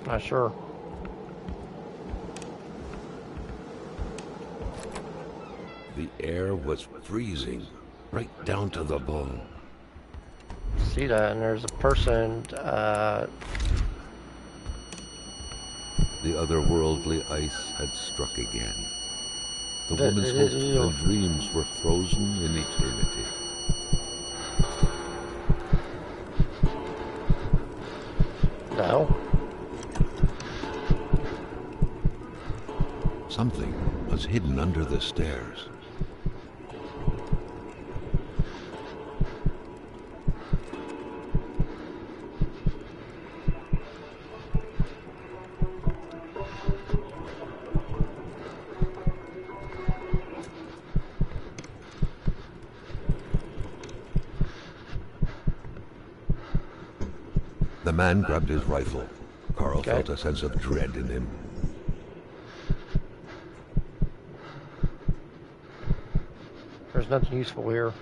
Not sure. The air was freezing, right down to the bone. See that, and there's a person, The otherworldly ice had struck again. The woman's hopes and dreams were frozen in eternity. No. Something was hidden under the stairs. The man grabbed his rifle. Carl felt a sense of dread in him. There's nothing useful here.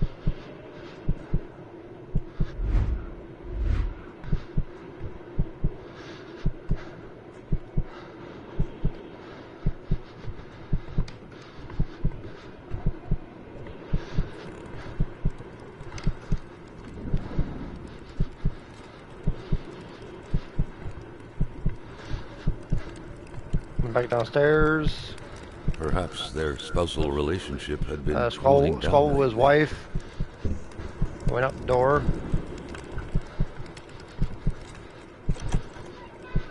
Back downstairs. Perhaps their spousal relationship had been cooling down. Squabble with his wife. Went out the door.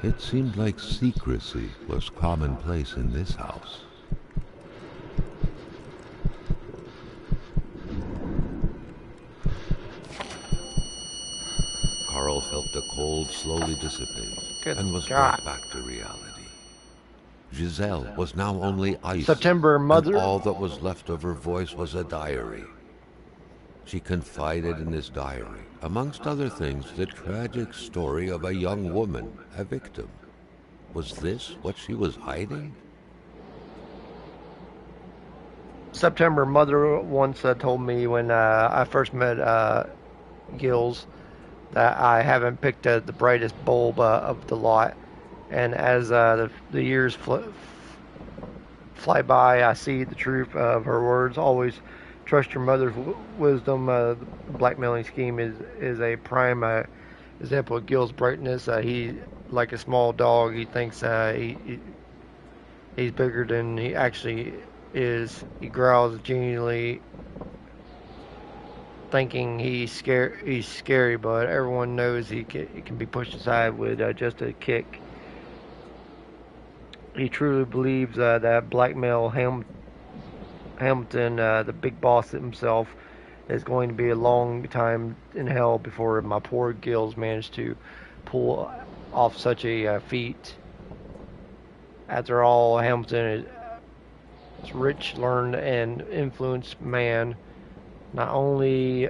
It seemed like secrecy was commonplace in this house. Carl felt the cold slowly dissipate and was brought back to reality. Giselle was now only ice. September, mother. And all that was left of her voice was a diary. She confided in this diary, amongst other things, the tragic story of a young woman, a victim. Was this what she was hiding? September, mother once told me when I first met Gills that I haven't picked the brightest bulb of the lot. And as the years fly by, I see the truth of her words. Always trust your mother's wisdom. The blackmailing scheme is a prime example of Gil's brightness. He, like a small dog, he thinks he's bigger than he actually is. He growls genially, thinking he's scary, but everyone knows he can be pushed aside with just a kick. He truly believes that blackmail Hamilton, the big boss himself, is going to be a long time in hell before my poor Gills managed to pull off such a feat. After all, Hamilton is a rich, learned, and influenced man. Not only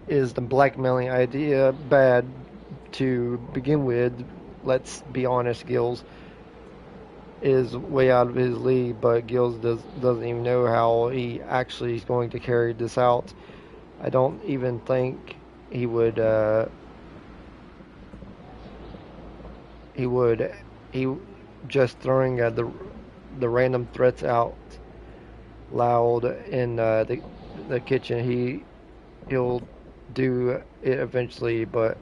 is the blackmailing idea bad to begin with, let's be honest, Gills is way out of his league, but Gills doesn't even know how he actually is going to carry this out. I don't even think he would. He would. He just throwing the random threats out loud in the kitchen. He'll do it eventually, but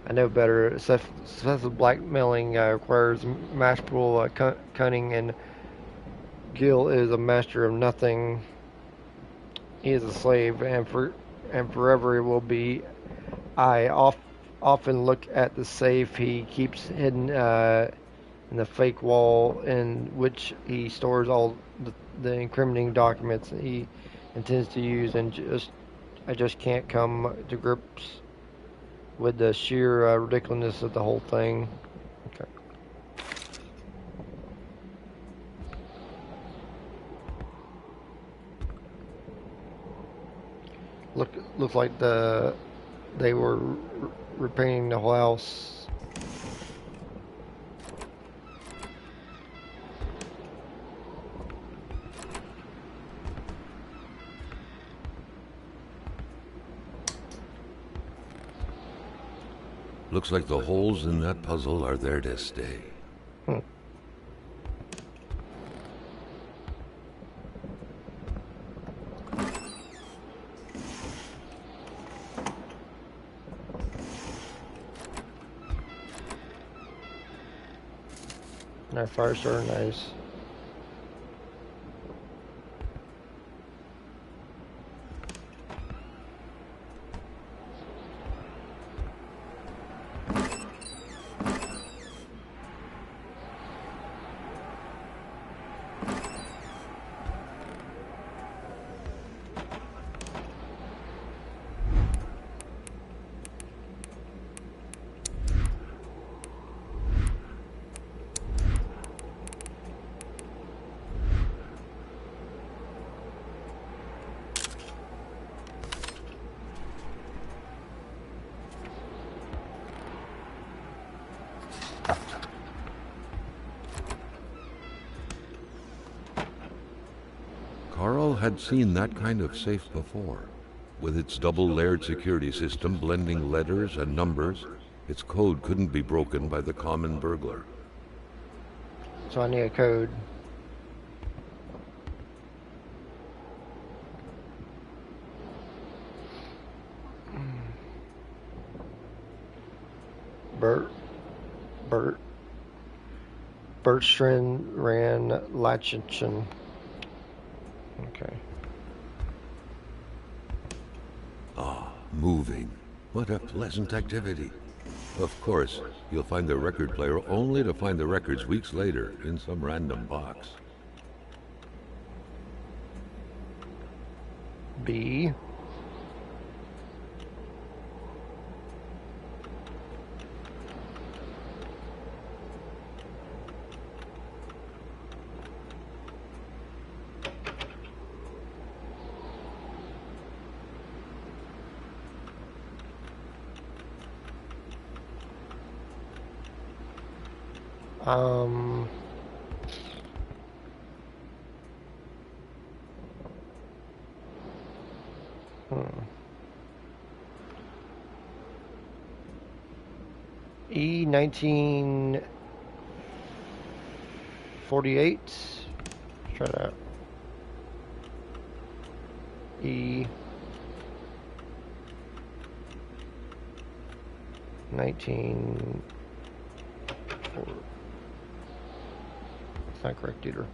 I know better. Successful blackmailing requires masterful cunning, and Gil is a master of nothing. He is a slave, and forever it will be. I often look at the safe he keeps hidden in the fake wall in which he stores all the incriminating documents he intends to use, and I just can't come to grips with the sheer ridiculousness of the whole thing. Okay. Looks like they were repainting the whole house. Looks like the holes in that puzzle are there to stay. Hmm. That fire starter, nice. Carl had seen that kind of safe before. With its double-layered security system blending letters and numbers, its code couldn't be broken by the common burglar. So I need a code. Bert, Bert, Bertrand Rand Latchin. Okay. Ah, moving. What a pleasant activity. Of course, you'll find the record player only to find the records weeks later in some random box. B. Um, Hmm. E 1948. Let's try that. E 19. That's not correct either.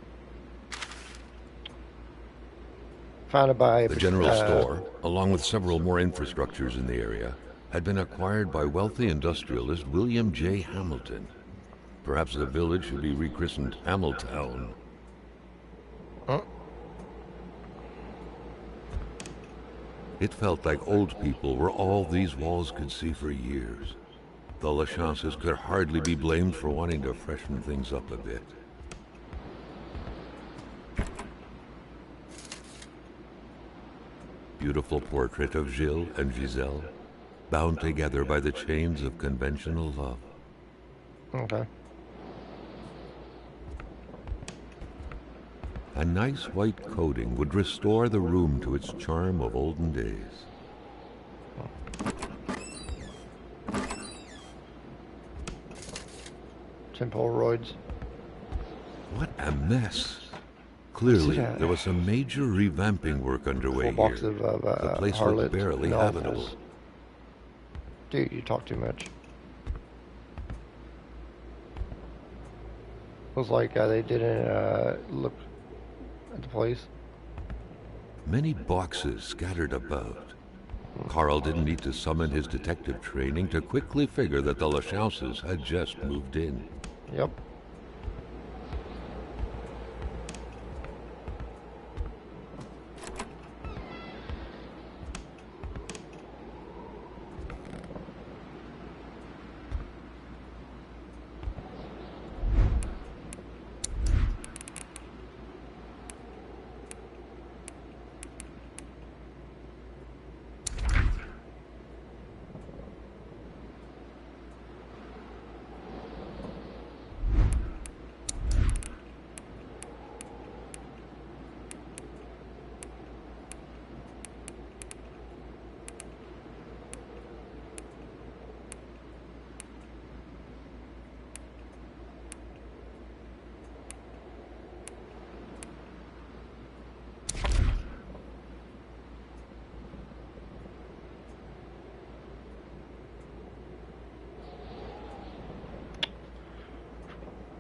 Founded by The general store, along with several more infrastructures in the area, had been acquired by wealthy industrialist William J. Hamilton. Perhaps the village should be rechristened Hamiltown. huh? It felt like old people were all these walls could see for years. The Lachances could hardly be blamed for wanting to freshen things up a bit. Beautiful portrait of Gilles and Giselle, bound together by the chains of conventional love. Okay. A nice white coating would restore the room to its charm of olden days. Polaroids. What a mess. Clearly, there was some major revamping work underway Full box here. of The place harlot looked barely novels. habitable. Dude, you talk too much. Was like they didn't look at the place. Many boxes scattered about. Carl didn't need to summon his detective training to quickly figure that the Lachances had just moved in. Yep.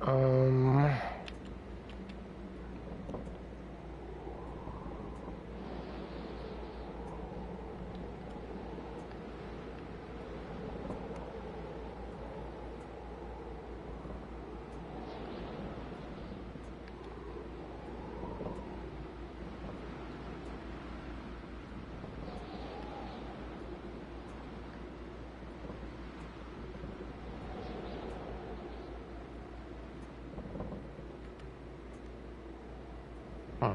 Um. Huh.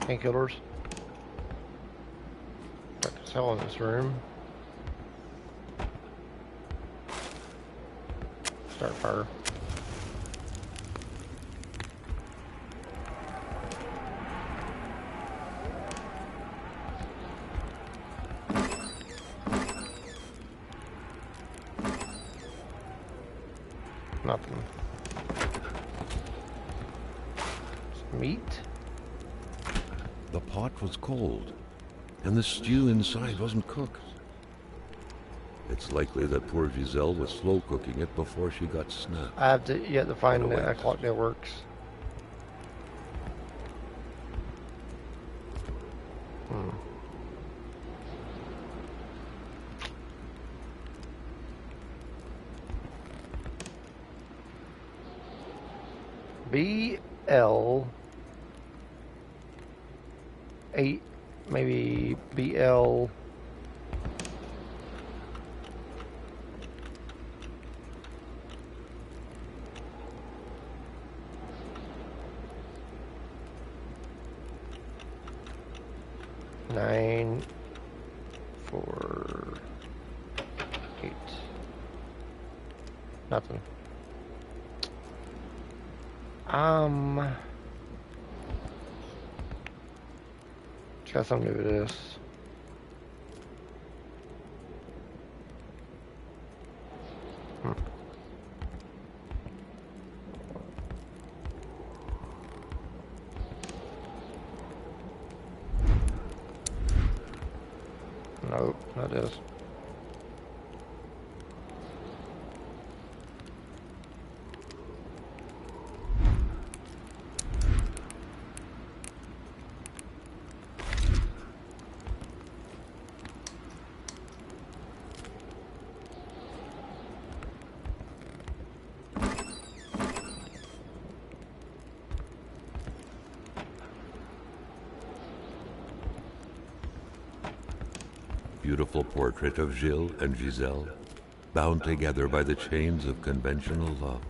Painkillers. What the hell in this room? Start fire. Nothing. Some meat. The pot was cold, and the stew inside wasn't cooked. It's likely that poor Giselle was slow cooking it before she got snapped. I have to yet to find What a a waste. clock that works. Hmm. BL 8, maybe BL 9 4 8. Nothing. Um, it's got something to do with this. Hmm. Nope, not this. Beautiful portrait of Gilles and Giselle, bound together by the chains of conventional love.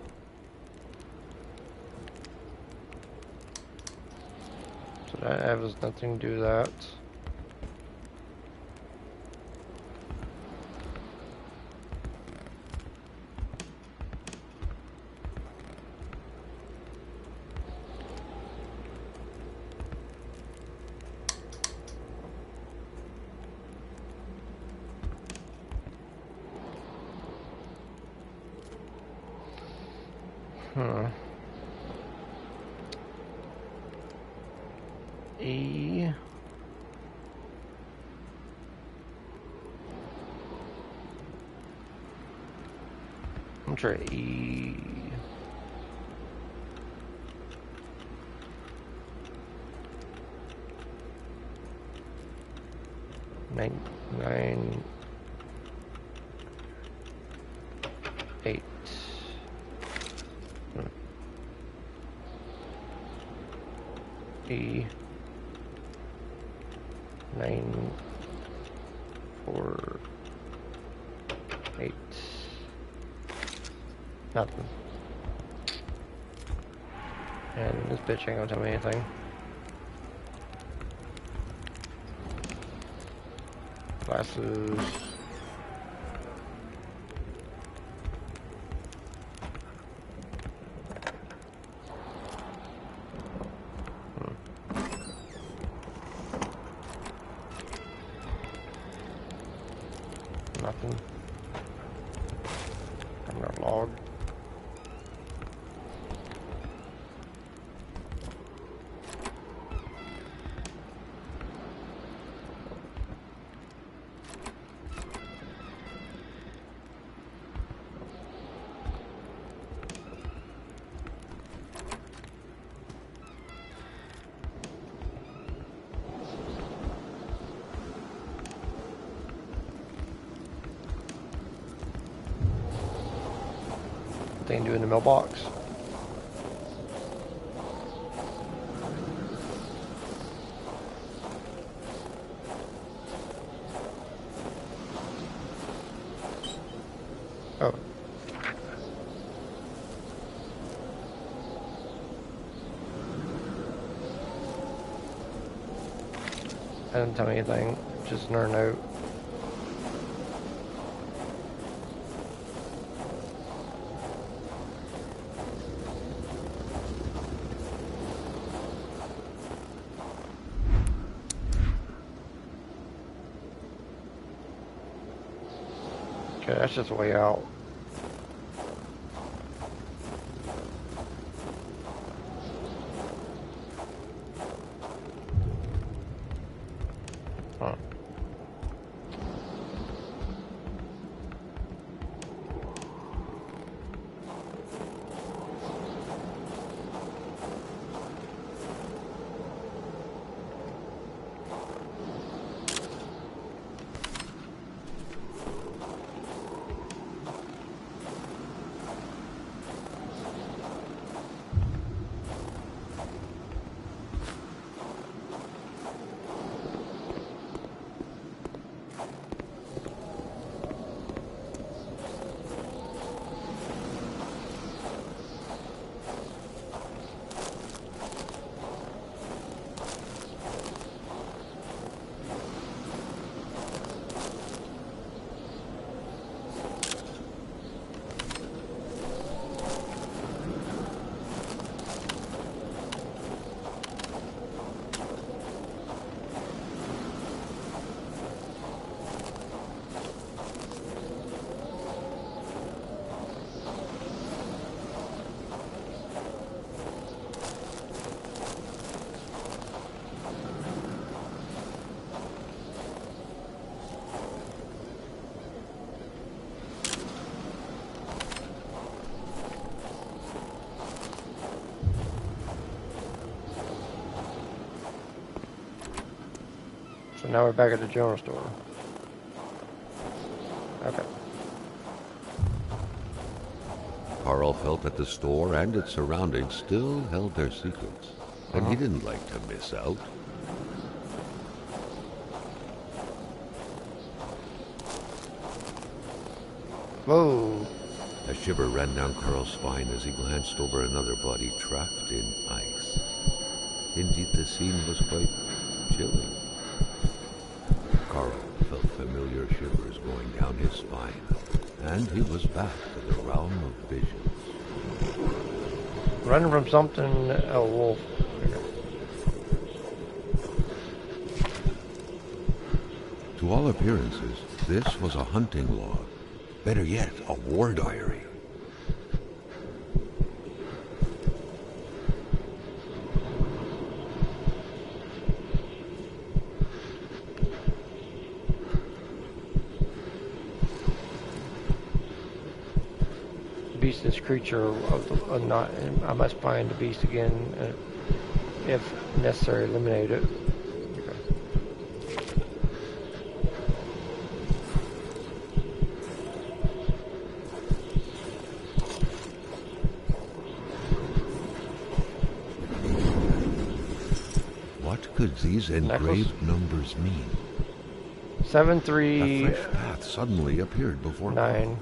So that has nothing to do with that. Hmm. E. I'm sure E. Nine, 8. E. 9, 4, 8. Nothing. And this bitch ain't gonna tell me anything. Glasses. Nothing. I'm gonna log. Thing to do in the mailbox. Oh. That didn't tell me anything. Just another note. Okay, that's just a way out. Huh. So now we're back at the general store. Okay. Carl felt that the store and its surroundings still held their secrets, and he didn't like to miss out. Whoa. A shiver ran down Carl's spine as he glanced over another body trapped in ice. Indeed, the scene was quite chilling. Carl felt familiar shivers going down his spine, and he was back to the realm of visions. Running from something, a wolf. To all appearances, this was a hunting log. Better yet, a war diary. Beast this creature of not. I must find the beast again, if necessary, eliminate it. Okay. What could these engraved numbers mean? 7, A 3, fresh path suddenly appeared before 9.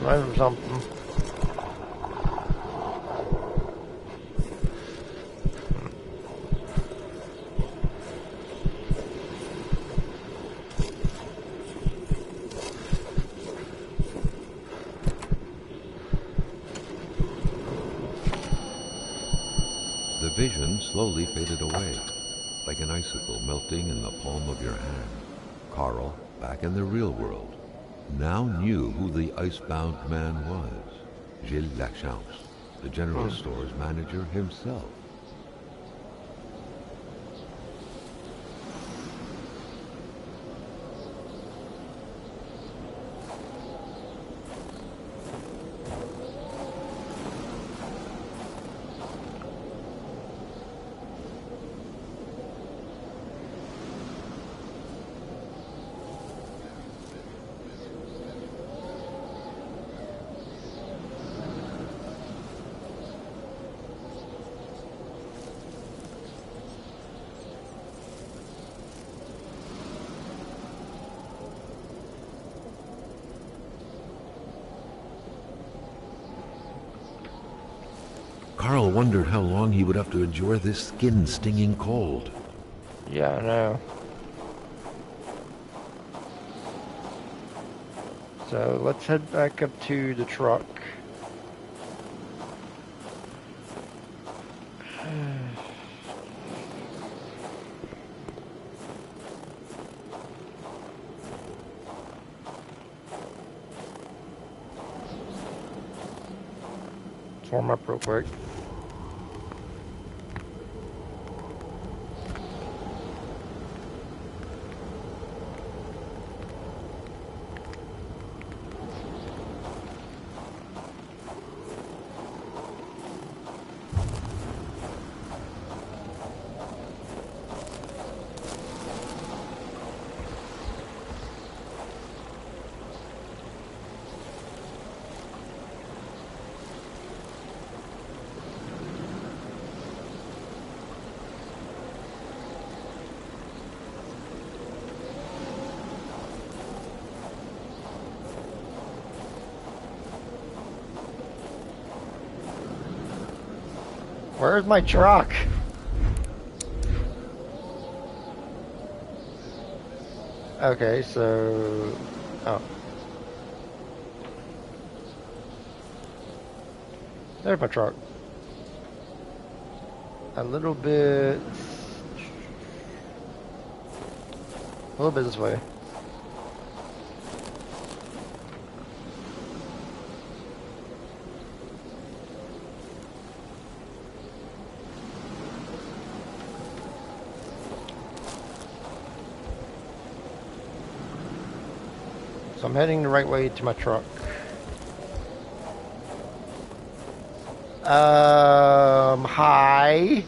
Run from something. The vision slowly faded away, like an icicle melting in the palm of your hand. Carl, back in the real world, now knew who the icebound man was. Gilles Lachance, the general store's manager himself. Carl wondered how long he would have to endure this skin-stinging cold. Yeah, I know. So let's head back up to the truck. Warm up real quick. Where's my truck? Okay, so... Oh. There's my truck. A little bit this way. So I'm heading the right way to my truck. Hi.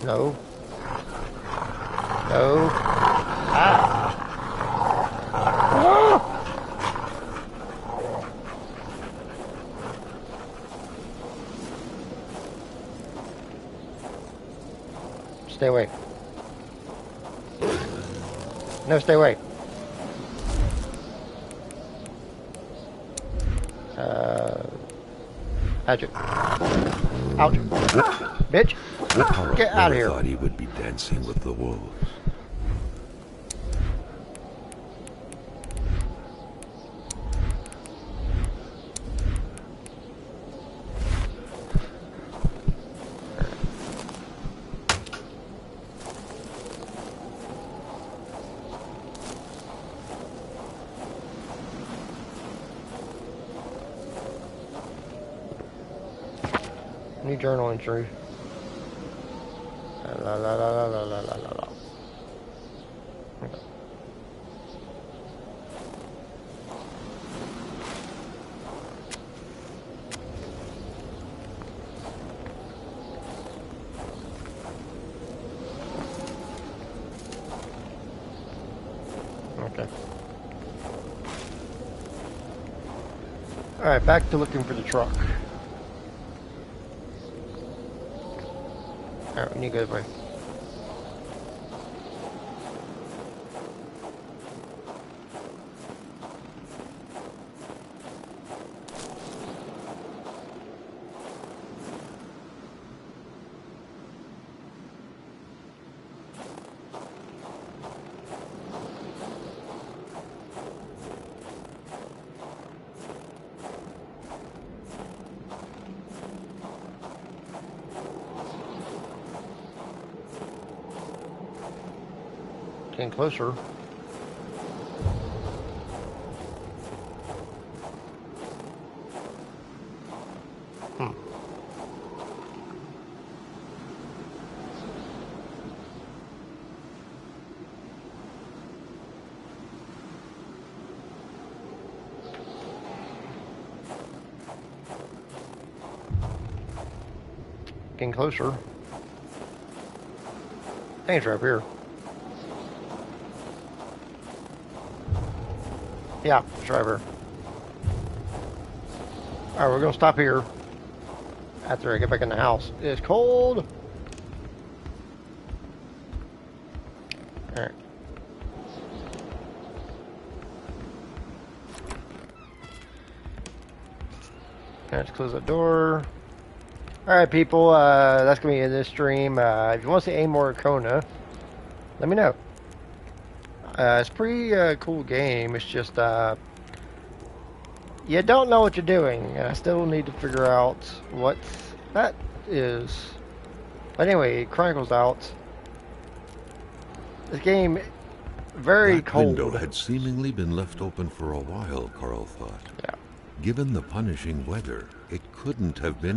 No. No. Ah. Ah. Stay away. No, stay away. Hatchet. Ouch. Bitch. Carl Get out never of here. thought he would be dancing with the wolves. New journal entry. La la la la la la la la la. Okay. Okay. Alright, back to looking for the truck. Alright, we need to go this way. Getting closer. Hmm. Getting closer. I think it's right up here. Yeah, it's right here. Alright, we're gonna stop here after I get back in the house. It's cold. Alright. Let's close the door. Alright, people, that's gonna be in this stream. If you want to see any more Kona, let me know. It's a pretty cool game. It's just you don't know what you're doing, and I still need to figure out what that is. But anyway, Chronicles out. This game very That cold. window had seemingly been left open for a while, Carl thought. Yeah. Given the punishing weather, it couldn't have been